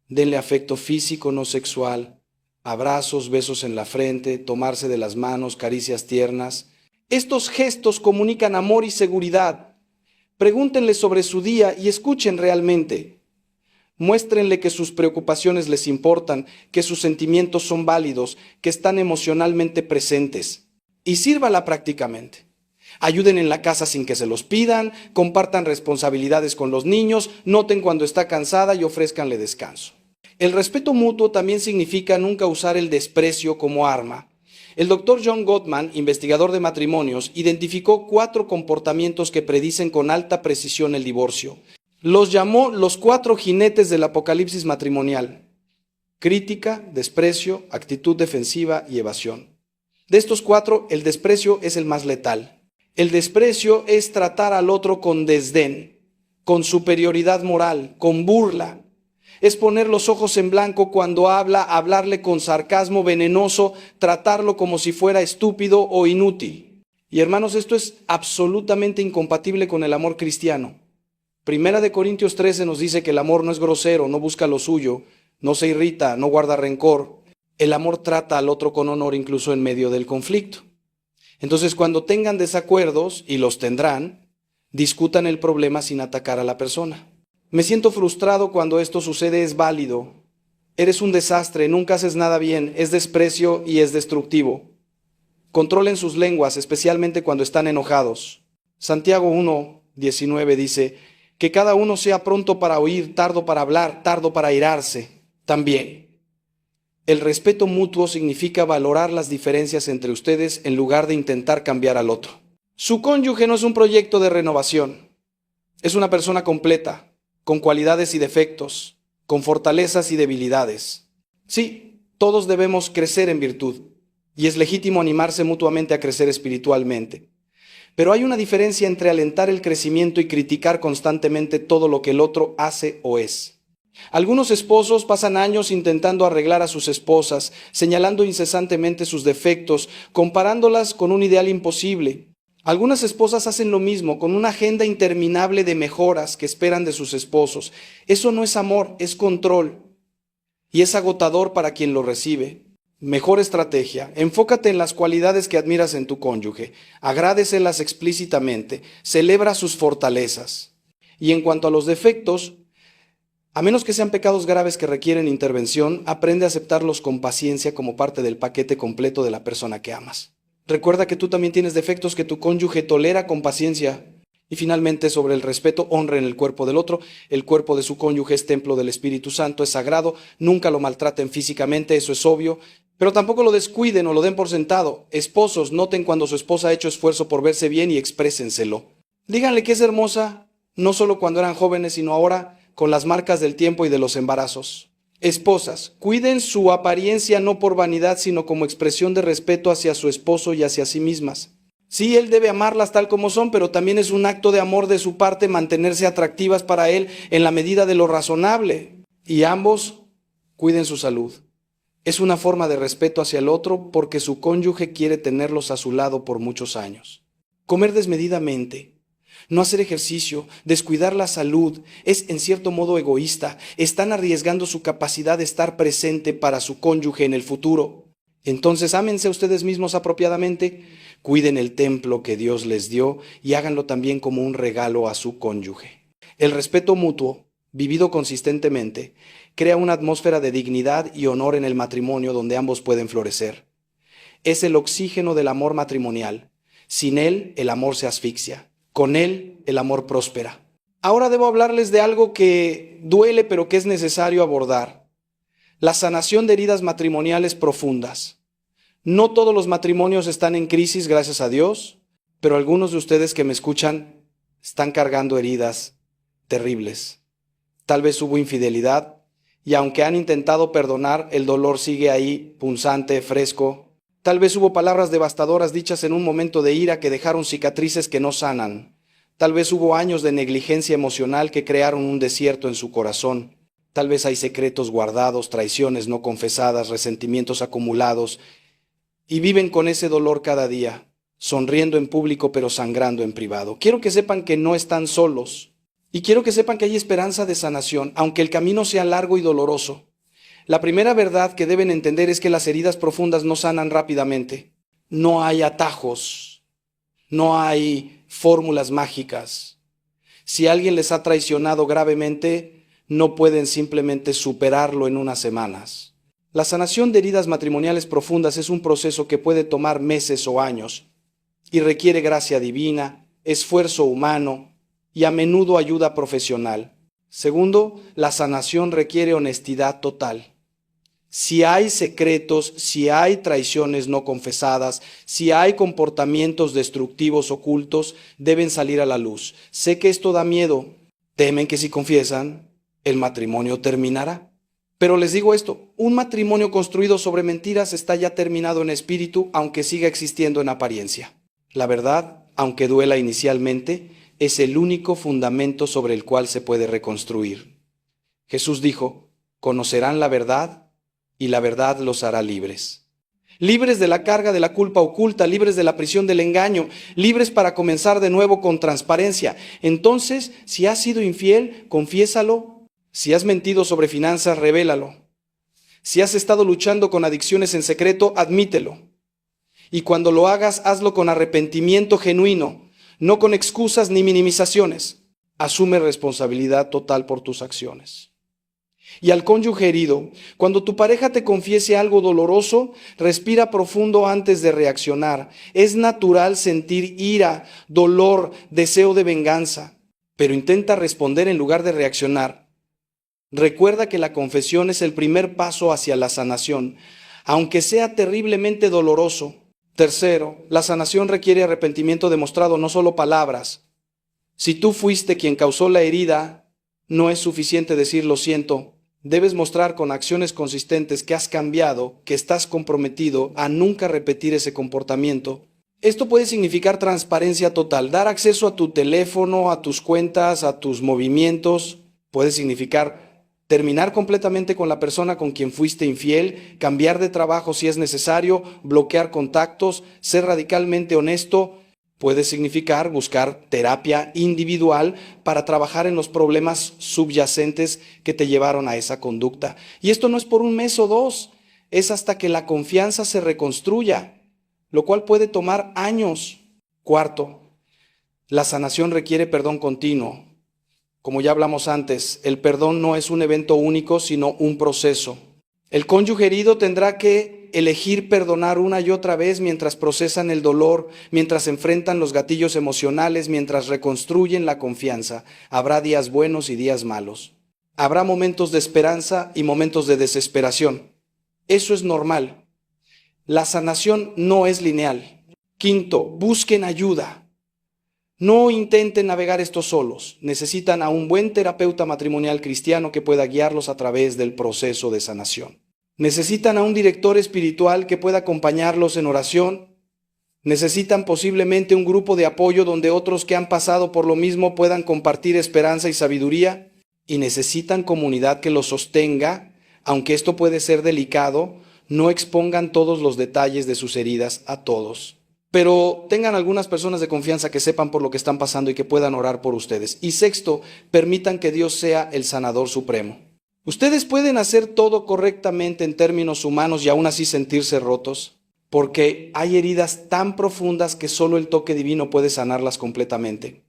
Denle afecto físico, no sexual. Abrazos, besos en la frente, tomarse de las manos, caricias tiernas. Estos gestos comunican amor y seguridad. Pregúntenle sobre su día y escuchen realmente. Muéstrenle que sus preocupaciones les importan, que sus sentimientos son válidos, que están emocionalmente presentes. Y sírvala prácticamente. Ayuden en la casa sin que se los pidan, compartan responsabilidades con los niños, noten cuando está cansada y ofrézcanle descanso. El respeto mutuo también significa nunca usar el desprecio como arma. El doctor John Gottman, investigador de matrimonios, identificó 4 comportamientos que predicen con alta precisión el divorcio. Los llamó los 4 jinetes del apocalipsis matrimonial: crítica, desprecio, actitud defensiva y evasión. De estos 4, el desprecio es el más letal. El desprecio es tratar al otro con desdén, con superioridad moral, con burla. Es poner los ojos en blanco cuando habla, hablarle con sarcasmo venenoso, tratarlo como si fuera estúpido o inútil. Y hermanos, esto es absolutamente incompatible con el amor cristiano. Primera de Corintios 13 nos dice que el amor no es grosero, no busca lo suyo, no se irrita, no guarda rencor. El amor trata al otro con honor incluso en medio del conflicto. Entonces, cuando tengan desacuerdos, y los tendrán, discutan el problema sin atacar a la persona. Me siento frustrado cuando esto sucede, es válido. Eres un desastre, nunca haces nada bien, es desprecio y es destructivo. Controlen sus lenguas, especialmente cuando están enojados. Santiago 1:19 dice, que cada uno sea pronto para oír, tardo para hablar, tardo para airarse. También, el respeto mutuo significa valorar las diferencias entre ustedes en lugar de intentar cambiar al otro. Su cónyuge no es un proyecto de renovación. Es una persona completa, con cualidades y defectos, con fortalezas y debilidades. Sí, todos debemos crecer en virtud, y es legítimo animarse mutuamente a crecer espiritualmente. Pero hay una diferencia entre alentar el crecimiento y criticar constantemente todo lo que el otro hace o es. Algunos esposos pasan años intentando arreglar a sus esposas, señalando incesantemente sus defectos, comparándolas con un ideal imposible. Algunas esposas hacen lo mismo, con una agenda interminable de mejoras que esperan de sus esposos. Eso no es amor, es control. Y es agotador para quien lo recibe. Mejor estrategia: enfócate en las cualidades que admiras en tu cónyuge, agradécelas explícitamente, celebra sus fortalezas. Y en cuanto a los defectos, a menos que sean pecados graves que requieren intervención, aprende a aceptarlos con paciencia como parte del paquete completo de la persona que amas. Recuerda que tú también tienes defectos que tu cónyuge tolera con paciencia. Y finalmente, sobre el respeto, honren el cuerpo del otro. El cuerpo de su cónyuge es templo del Espíritu Santo, es sagrado. Nunca lo maltraten físicamente, eso es obvio. Pero tampoco lo descuiden o lo den por sentado. Esposos, noten cuando su esposa ha hecho esfuerzo por verse bien y exprésenselo. Díganle que es hermosa, no solo cuando eran jóvenes, sino ahora con las marcas del tiempo y de los embarazos. Esposas, cuiden su apariencia no por vanidad, sino como expresión de respeto hacia su esposo y hacia sí mismas. Sí, él debe amarlas tal como son, pero también es un acto de amor de su parte mantenerse atractivas para él en la medida de lo razonable. Y ambos cuiden su salud. Es una forma de respeto hacia el otro porque su cónyuge quiere tenerlos a su lado por muchos años. Comer desmedidamente, no hacer ejercicio, descuidar la salud, es en cierto modo egoísta. Están arriesgando su capacidad de estar presente para su cónyuge en el futuro. Entonces, ámense a ustedes mismos apropiadamente, cuiden el templo que Dios les dio y háganlo también como un regalo a su cónyuge. El respeto mutuo, vivido consistentemente, crea una atmósfera de dignidad y honor en el matrimonio donde ambos pueden florecer. Es el oxígeno del amor matrimonial. Sin él, el amor se asfixia. Con él, el amor próspera. Ahora debo hablarles de algo que duele pero que es necesario abordar. La sanación de heridas matrimoniales profundas. No todos los matrimonios están en crisis, gracias a Dios, pero algunos de ustedes que me escuchan están cargando heridas terribles. Tal vez hubo infidelidad y aunque han intentado perdonar, el dolor sigue ahí, punzante, fresco. Tal vez hubo palabras devastadoras dichas en un momento de ira que dejaron cicatrices que no sanan. Tal vez hubo años de negligencia emocional que crearon un desierto en su corazón. Tal vez hay secretos guardados, traiciones no confesadas, resentimientos acumulados, y viven con ese dolor cada día, sonriendo en público pero sangrando en privado. Quiero que sepan que no están solos, y quiero que sepan que hay esperanza de sanación, aunque el camino sea largo y doloroso. La primera verdad que deben entender es que las heridas profundas no sanan rápidamente. No hay atajos, no hay fórmulas mágicas. Si alguien les ha traicionado gravemente, no pueden simplemente superarlo en unas semanas. La sanación de heridas matrimoniales profundas es un proceso que puede tomar meses o años y requiere gracia divina, esfuerzo humano y a menudo ayuda profesional. Segundo, la sanación requiere honestidad total. Si hay secretos, si hay traiciones no confesadas, si hay comportamientos destructivos ocultos, deben salir a la luz. Sé que esto da miedo. Temen que si confiesan, el matrimonio terminará. Pero les digo esto, un matrimonio construido sobre mentiras está ya terminado en espíritu, aunque siga existiendo en apariencia. La verdad, aunque duela inicialmente, es el único fundamento sobre el cual se puede reconstruir. Jesús dijo, conocerán la verdad y la verdad los hará libres. Libres de la carga de la culpa oculta, libres de la prisión del engaño, libres para comenzar de nuevo con transparencia. Entonces, si has sido infiel, confiésalo. Si has mentido sobre finanzas, revélalo. Si has estado luchando con adicciones en secreto, admítelo. Y cuando lo hagas, hazlo con arrepentimiento genuino, no con excusas ni minimizaciones. Asume responsabilidad total por tus acciones. Y al cónyuge herido, cuando tu pareja te confiese algo doloroso, respira profundo antes de reaccionar. Es natural sentir ira, dolor, deseo de venganza, pero intenta responder en lugar de reaccionar. Recuerda que la confesión es el primer paso hacia la sanación, aunque sea terriblemente doloroso. Tercero, la sanación requiere arrepentimiento demostrado, no solo palabras. Si tú fuiste quien causó la herida, no es suficiente decir lo siento. Debes mostrar con acciones consistentes que has cambiado, que estás comprometido a nunca repetir ese comportamiento. Esto puede significar transparencia total, dar acceso a tu teléfono, a tus cuentas, a tus movimientos. Puede significar terminar completamente con la persona con quien fuiste infiel, cambiar de trabajo si es necesario, bloquear contactos, ser radicalmente honesto. Puede significar buscar terapia individual para trabajar en los problemas subyacentes que te llevaron a esa conducta. Y esto no es por un mes o dos, es hasta que la confianza se reconstruya, lo cual puede tomar años. Cuarto, la sanación requiere perdón continuo. Como ya hablamos antes, el perdón no es un evento único, sino un proceso. El cónyuge herido tendrá que elegir perdonar una y otra vez mientras procesan el dolor, mientras enfrentan los gatillos emocionales, mientras reconstruyen la confianza. Habrá días buenos y días malos. Habrá momentos de esperanza y momentos de desesperación. Eso es normal. La sanación no es lineal. Quinto, busquen ayuda. No intenten navegar esto solos. Necesitan a un buen terapeuta matrimonial cristiano que pueda guiarlos a través del proceso de sanación. Necesitan a un director espiritual que pueda acompañarlos en oración. Necesitan posiblemente un grupo de apoyo donde otros que han pasado por lo mismo puedan compartir esperanza y sabiduría. Y necesitan comunidad que los sostenga, aunque esto puede ser delicado. No expongan todos los detalles de sus heridas a todos. Pero tengan algunas personas de confianza que sepan por lo que están pasando y que puedan orar por ustedes. Y sexto, permitan que Dios sea el sanador supremo. Ustedes pueden hacer todo correctamente en términos humanos y aún así sentirse rotos, porque hay heridas tan profundas que solo el toque divino puede sanarlas completamente.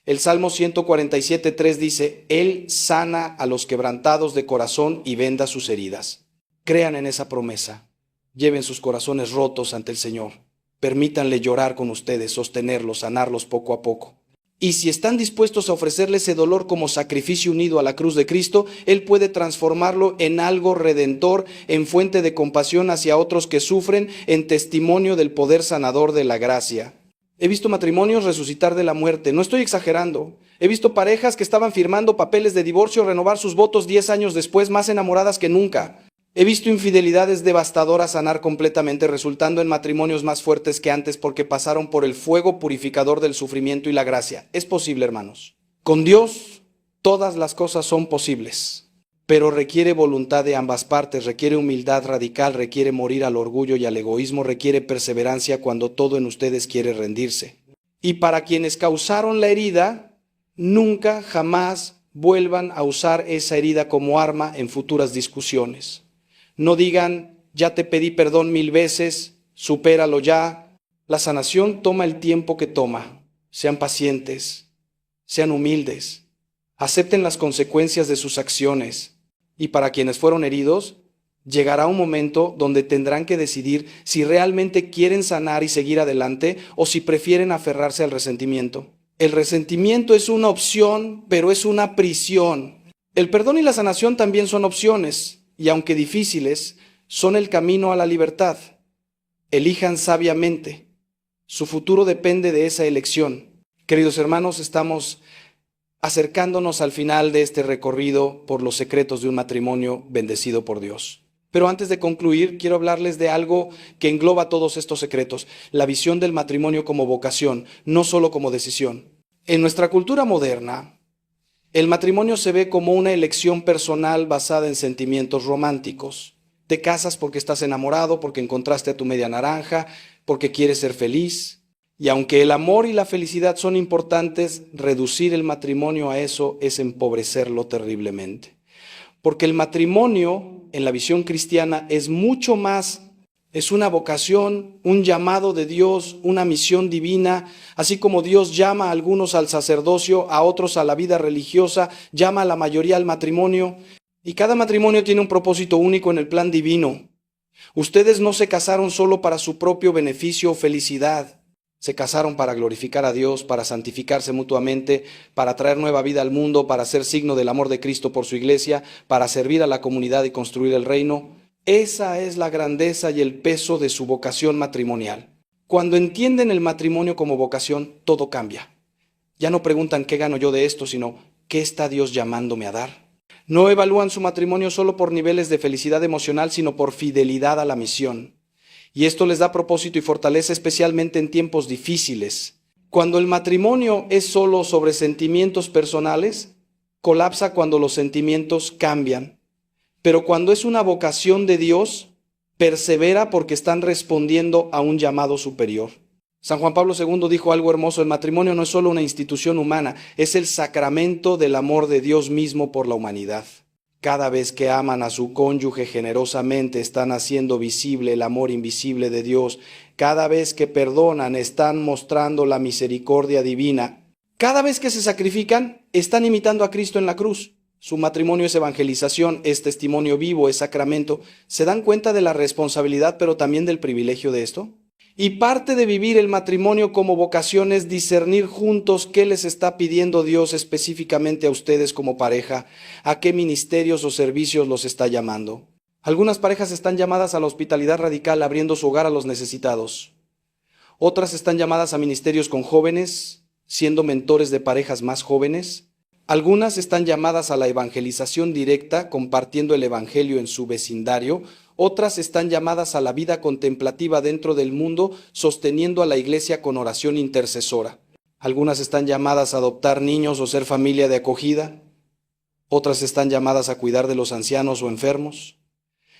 El Salmo 147:3 dice: Él sana a los quebrantados de corazón y venda sus heridas. Crean en esa promesa. Lleven sus corazones rotos ante el Señor. Permítanle llorar con ustedes, sostenerlos, sanarlos poco a poco. Y si están dispuestos a ofrecerle ese dolor como sacrificio unido a la cruz de Cristo, Él puede transformarlo en algo redentor, en fuente de compasión hacia otros que sufren, en testimonio del poder sanador de la gracia. He visto matrimonios resucitar de la muerte, no estoy exagerando. He visto parejas que estaban firmando papeles de divorcio renovar sus votos 10 años después, más enamoradas que nunca. He visto infidelidades devastadoras sanar completamente, resultando en matrimonios más fuertes que antes porque pasaron por el fuego purificador del sufrimiento y la gracia. Es posible, hermanos. Con Dios, todas las cosas son posibles, pero requiere voluntad de ambas partes, requiere humildad radical, requiere morir al orgullo y al egoísmo, requiere perseverancia cuando todo en ustedes quiere rendirse. Y para quienes causaron la herida, nunca, jamás vuelvan a usar esa herida como arma en futuras discusiones. No digan: ya te pedí perdón 1000 veces, supéralo ya. La sanación toma el tiempo que toma. Sean pacientes, sean humildes, acepten las consecuencias de sus acciones. Y para quienes fueron heridos, llegará un momento donde tendrán que decidir si realmente quieren sanar y seguir adelante o si prefieren aferrarse al resentimiento. El resentimiento es una opción, pero es una prisión. El perdón y la sanación también son opciones. Y aunque difíciles, son el camino a la libertad. Elijan sabiamente. Su futuro depende de esa elección. Queridos hermanos, estamos acercándonos al final de este recorrido por los secretos de un matrimonio bendecido por Dios. Pero antes de concluir, quiero hablarles de algo que engloba todos estos secretos: la visión del matrimonio como vocación, no solo como decisión. En nuestra cultura moderna, el matrimonio se ve como una elección personal basada en sentimientos románticos. Te casas porque estás enamorado, porque encontraste a tu media naranja, porque quieres ser feliz. Y aunque el amor y la felicidad son importantes, reducir el matrimonio a eso es empobrecerlo terriblemente. Porque el matrimonio, en la visión cristiana, es mucho más. Es una vocación, un llamado de Dios, una misión divina. Así como Dios llama a algunos al sacerdocio, a otros a la vida religiosa, llama a la mayoría al matrimonio. Y cada matrimonio tiene un propósito único en el plan divino. Ustedes no se casaron solo para su propio beneficio o felicidad. Se casaron para glorificar a Dios, para santificarse mutuamente, para traer nueva vida al mundo, para ser signo del amor de Cristo por su iglesia, para servir a la comunidad y construir el reino. Esa es la grandeza y el peso de su vocación matrimonial. Cuando entienden el matrimonio como vocación, todo cambia. Ya no preguntan qué gano yo de esto, sino qué está Dios llamándome a dar. No evalúan su matrimonio solo por niveles de felicidad emocional, sino por fidelidad a la misión. Y esto les da propósito y fortaleza, especialmente en tiempos difíciles. Cuando el matrimonio es solo sobre sentimientos personales, colapsa cuando los sentimientos cambian. Pero cuando es una vocación de Dios, persevera porque están respondiendo a un llamado superior. San Juan Pablo II dijo algo hermoso: el matrimonio no es solo una institución humana, es el sacramento del amor de Dios mismo por la humanidad. Cada vez que aman a su cónyuge generosamente, están haciendo visible el amor invisible de Dios. Cada vez que perdonan, están mostrando la misericordia divina. Cada vez que se sacrifican, están imitando a Cristo en la cruz. Su matrimonio es evangelización, es testimonio vivo, es sacramento. ¿Se dan cuenta de la responsabilidad, pero también del privilegio de esto? Y parte de vivir el matrimonio como vocación es discernir juntos qué les está pidiendo Dios específicamente a ustedes como pareja, a qué ministerios o servicios los está llamando. Algunas parejas están llamadas a la hospitalidad radical abriendo su hogar a los necesitados. Otras están llamadas a ministerios con jóvenes, siendo mentores de parejas más jóvenes. Algunas están llamadas a la evangelización directa, compartiendo el evangelio en su vecindario. Otras están llamadas a la vida contemplativa dentro del mundo, sosteniendo a la iglesia con oración intercesora. Algunas están llamadas a adoptar niños o ser familia de acogida. Otras están llamadas a cuidar de los ancianos o enfermos.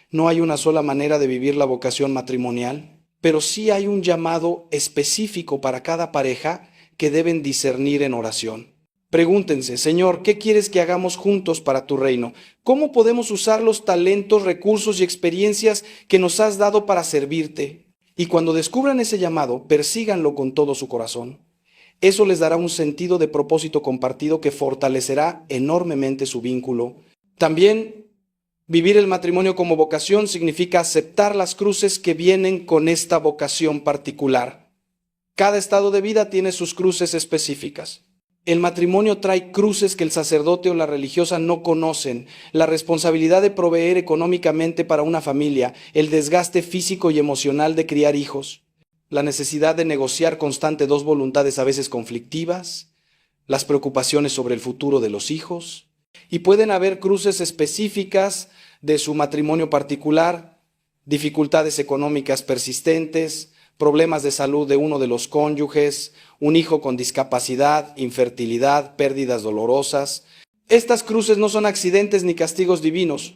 No hay una sola manera de vivir la vocación matrimonial, pero sí hay un llamado específico para cada pareja que deben discernir en oración. Pregúntense, Señor, ¿qué quieres que hagamos juntos para tu reino? ¿Cómo podemos usar los talentos, recursos y experiencias que nos has dado para servirte? Y cuando descubran ese llamado, persíganlo con todo su corazón. Eso les dará un sentido de propósito compartido que fortalecerá enormemente su vínculo. También vivir el matrimonio como vocación significa aceptar las cruces que vienen con esta vocación particular. Cada estado de vida tiene sus cruces específicas. El matrimonio trae cruces que el sacerdote o la religiosa no conocen: la responsabilidad de proveer económicamente para una familia, el desgaste físico y emocional de criar hijos, la necesidad de negociar constante dos voluntades a veces conflictivas, las preocupaciones sobre el futuro de los hijos. Y pueden haber cruces específicas de su matrimonio particular, dificultades económicas persistentes, problemas de salud de uno de los cónyuges, un hijo con discapacidad, infertilidad, pérdidas dolorosas. Estas cruces no son accidentes ni castigos divinos.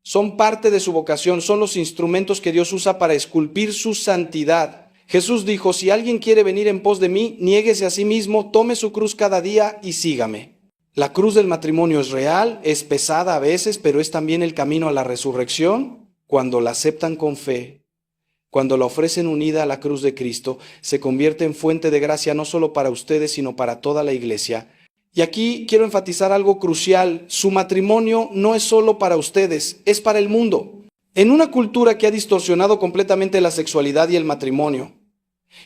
Son parte de su vocación, son los instrumentos que Dios usa para esculpir su santidad. Jesús dijo: si alguien quiere venir en pos de mí, niéguese a sí mismo, tome su cruz cada día y sígame. La cruz del matrimonio es real, es pesada a veces, pero es también el camino a la resurrección. Cuando la aceptan con fe, cuando la ofrecen unida a la cruz de Cristo, se convierte en fuente de gracia no solo para ustedes, sino para toda la iglesia. Y aquí quiero enfatizar algo crucial: su matrimonio no es solo para ustedes, es para el mundo. En una cultura que ha distorsionado completamente la sexualidad y el matrimonio,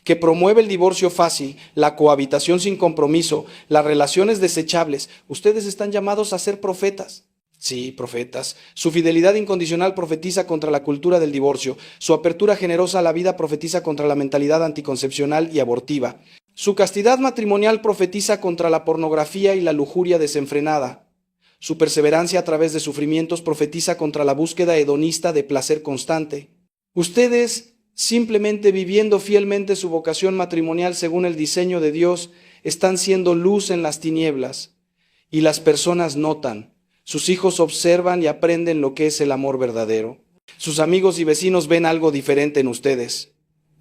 que promueve el divorcio fácil, la cohabitación sin compromiso, las relaciones desechables, ustedes están llamados a ser profetas. Sí, profetas. Su fidelidad incondicional profetiza contra la cultura del divorcio. Su apertura generosa a la vida profetiza contra la mentalidad anticoncepcional y abortiva. Su castidad matrimonial profetiza contra la pornografía y la lujuria desenfrenada. Su perseverancia a través de sufrimientos profetiza contra la búsqueda hedonista de placer constante. Ustedes, simplemente viviendo fielmente su vocación matrimonial según el diseño de Dios, están siendo luz en las tinieblas. Y las personas notan. Sus hijos observan y aprenden lo que es el amor verdadero. Sus amigos y vecinos ven algo diferente en ustedes,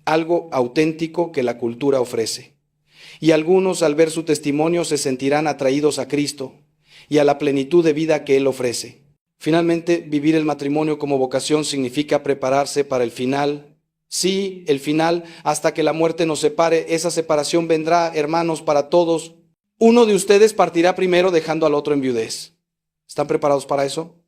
algo auténtico que la cultura ofrece. Y algunos, al ver su testimonio, se sentirán atraídos a Cristo y a la plenitud de vida que Él ofrece. Finalmente, vivir el matrimonio como vocación significa prepararse para el final. Sí, el final, hasta que la muerte nos separe. Esa separación vendrá, hermanos, para todos. Uno de ustedes partirá primero dejando al otro en viudez. ¿Están preparados para eso?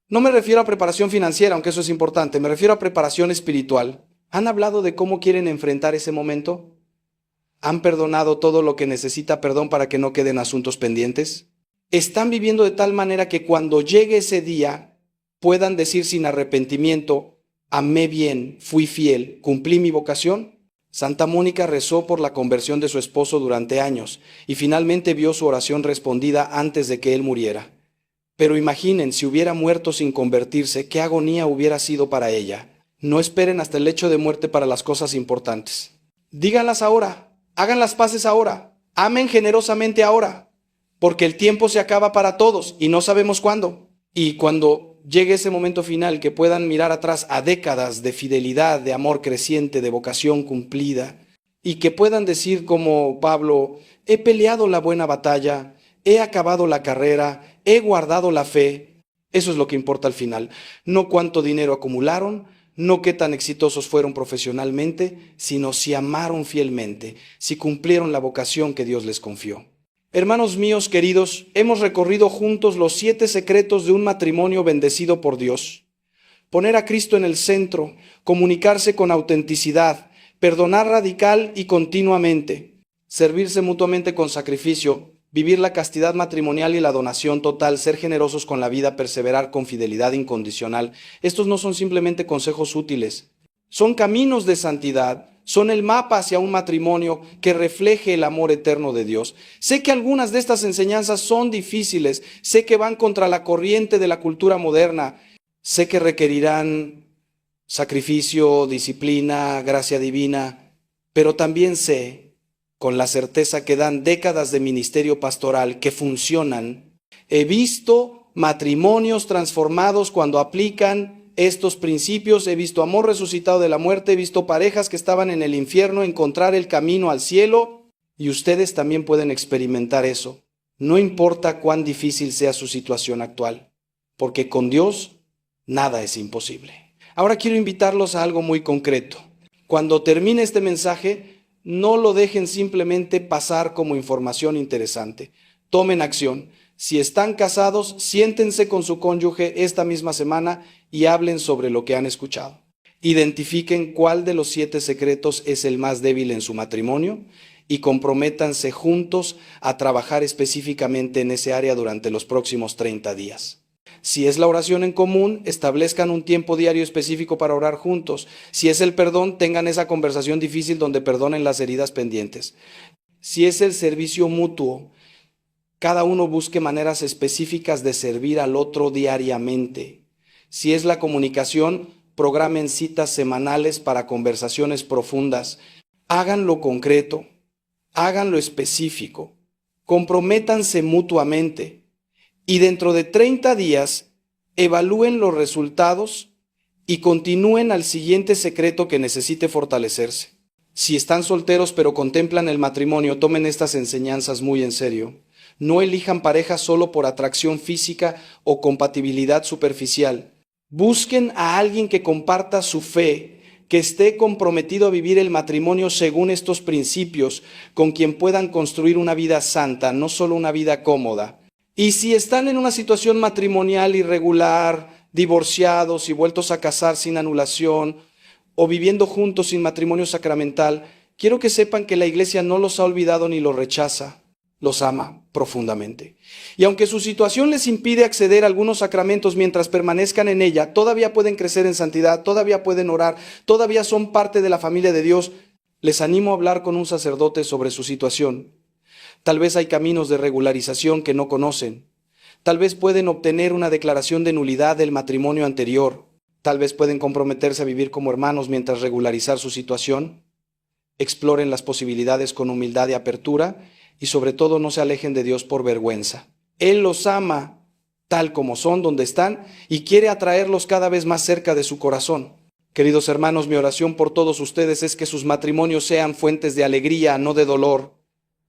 No me refiero a preparación financiera, aunque eso es importante. Me refiero a preparación espiritual. ¿Han hablado de cómo quieren enfrentar ese momento? ¿Han perdonado todo lo que necesita perdón para que no queden asuntos pendientes? ¿Están viviendo de tal manera que cuando llegue ese día puedan decir sin arrepentimiento: amé bien, fui fiel, cumplí mi vocación? Santa Mónica rezó por la conversión de su esposo durante años y finalmente vio su oración respondida antes de que él muriera. Pero imaginen, si hubiera muerto sin convertirse, qué agonía hubiera sido para ella. No esperen hasta el lecho de muerte para las cosas importantes. Díganlas ahora, hagan las paces ahora, amen generosamente ahora, porque el tiempo se acaba para todos y no sabemos cuándo. Y cuando llegue ese momento final, que puedan mirar atrás a décadas de fidelidad, de amor creciente, de vocación cumplida, y que puedan decir como Pablo: he peleado la buena batalla, he acabado la carrera, he guardado la fe. Eso es lo que importa al final. No cuánto dinero acumularon, no qué tan exitosos fueron profesionalmente, sino si amaron fielmente, si cumplieron la vocación que Dios les confió. Hermanos míos queridos, hemos recorrido juntos los 7 secretos de un matrimonio bendecido por Dios. Poner a Cristo en el centro, comunicarse con autenticidad, perdonar radical y continuamente, servirse mutuamente con sacrificio vivir la castidad matrimonial y la donación total, ser generosos con la vida, perseverar con fidelidad incondicional. Estos no son simplemente consejos útiles, son caminos de santidad, son el mapa hacia un matrimonio que refleje el amor eterno de Dios. Sé que algunas de estas enseñanzas son difíciles, sé que van contra la corriente de la cultura moderna, sé que requerirán sacrificio, disciplina, gracia divina, pero también sé, con la certeza que dan décadas de ministerio pastoral que funcionan, he visto matrimonios transformados cuando aplican estos principios, he visto amor resucitado de la muerte, he visto parejas que estaban en el infierno encontrar el camino al cielo, y ustedes también pueden experimentar eso. No importa cuán difícil sea su situación actual, porque con Dios nada es imposible. Ahora quiero invitarlos a algo muy concreto. Cuando termine este mensaje, no lo dejen simplemente pasar como información interesante. Tomen acción. Si están casados, siéntense con su cónyuge esta misma semana y hablen sobre lo que han escuchado. Identifiquen cuál de los 7 secretos es el más débil en su matrimonio y comprométanse juntos a trabajar específicamente en ese área durante los próximos 30 días. Si es la oración en común, establezcan un tiempo diario específico para orar juntos. Si es el perdón, tengan esa conversación difícil donde perdonen las heridas pendientes. Si es el servicio mutuo, cada uno busque maneras específicas de servir al otro diariamente. Si es la comunicación, programen citas semanales para conversaciones profundas. Háganlo concreto, háganlo específico, comprométanse mutuamente y dentro de 30 días evalúen los resultados y continúen al siguiente secreto que necesite fortalecerse. Si están solteros pero contemplan el matrimonio, tomen estas enseñanzas muy en serio. No elijan pareja solo por atracción física o compatibilidad superficial. Busquen a alguien que comparta su fe, que esté comprometido a vivir el matrimonio según estos principios, con quien puedan construir una vida santa, no solo una vida cómoda. Y si están en una situación matrimonial irregular, divorciados y vueltos a casar sin anulación, o viviendo juntos sin matrimonio sacramental, quiero que sepan que la Iglesia no los ha olvidado ni los rechaza. Los ama profundamente. Y aunque su situación les impide acceder a algunos sacramentos mientras permanezcan en ella, todavía pueden crecer en santidad, todavía pueden orar, todavía son parte de la familia de Dios. Les animo a hablar con un sacerdote sobre su situación. Tal vez hay caminos de regularización que no conocen. Tal vez pueden obtener una declaración de nulidad del matrimonio anterior. Tal vez pueden comprometerse a vivir como hermanos mientras regularizar su situación. Exploren las posibilidades con humildad y apertura. Y sobre todo no se alejen de Dios por vergüenza. Él los ama tal como son, donde están, y quiere atraerlos cada vez más cerca de su corazón. Queridos hermanos, mi oración por todos ustedes es que sus matrimonios sean fuentes de alegría, no de dolor.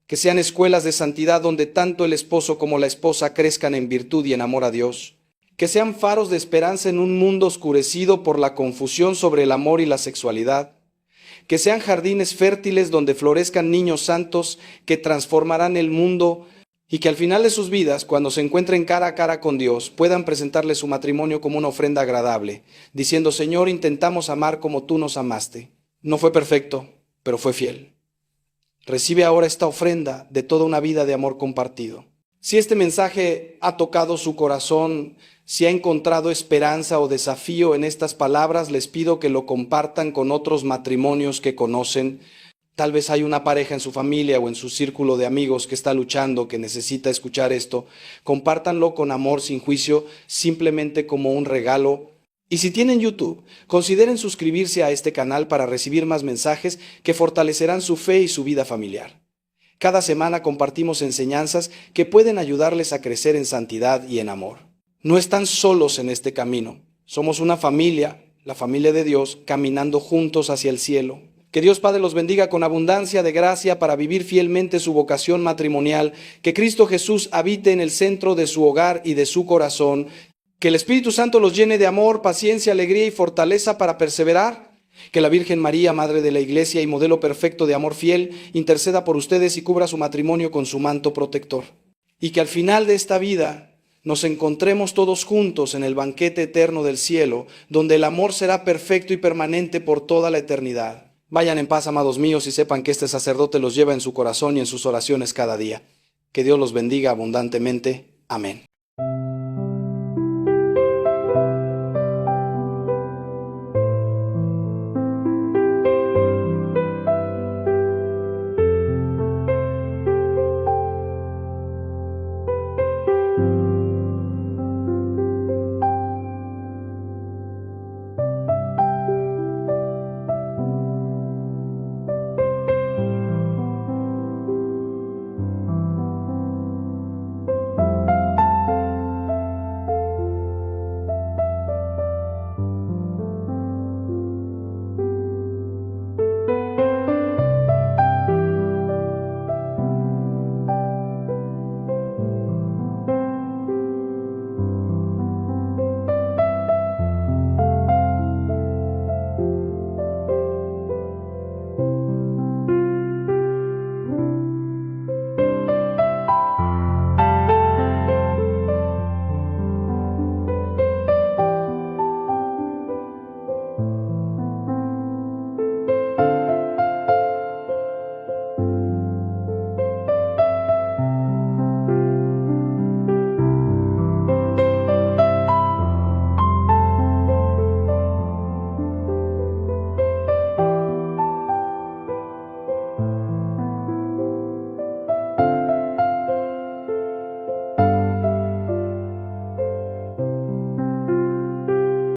Que sean escuelas de santidad donde tanto el esposo como la esposa crezcan en virtud y en amor a Dios. Que sean faros de esperanza en un mundo oscurecido por la confusión sobre el amor y la sexualidad. Que sean jardines fértiles donde florezcan niños santos que transformarán el mundo y que al final de sus vidas, cuando se encuentren cara a cara con Dios, puedan presentarle su matrimonio como una ofrenda agradable, diciendo: Señor, intentamos amar como tú nos amaste. No fue perfecto, pero fue fiel. Recibe ahora esta ofrenda de toda una vida de amor compartido. Si este mensaje ha tocado su corazón, si ha encontrado esperanza o desafío en estas palabras, les pido que lo compartan con otros matrimonios que conocen. Tal vez hay una pareja en su familia o en su círculo de amigos que está luchando, que necesita escuchar esto. Compártanlo con amor, sin juicio, simplemente como un regalo. Y si tienen YouTube, consideren suscribirse a este canal para recibir más mensajes que fortalecerán su fe y su vida familiar. Cada semana compartimos enseñanzas que pueden ayudarles a crecer en santidad y en amor. No están solos en este camino. Somos una familia, la familia de Dios, caminando juntos hacia el cielo. Que Dios Padre los bendiga con abundancia de gracia para vivir fielmente su vocación matrimonial. Que Cristo Jesús habite en el centro de su hogar y de su corazón. Que el Espíritu Santo los llene de amor, paciencia, alegría y fortaleza para perseverar. Que la Virgen María, Madre de la Iglesia y modelo perfecto de amor fiel, interceda por ustedes y cubra su matrimonio con su manto protector. Y que al final de esta vida nos encontremos todos juntos en el banquete eterno del cielo, donde el amor será perfecto y permanente por toda la eternidad. Vayan en paz, amados míos, y sepan que este sacerdote los lleva en su corazón y en sus oraciones cada día. Que Dios los bendiga abundantemente. Amén.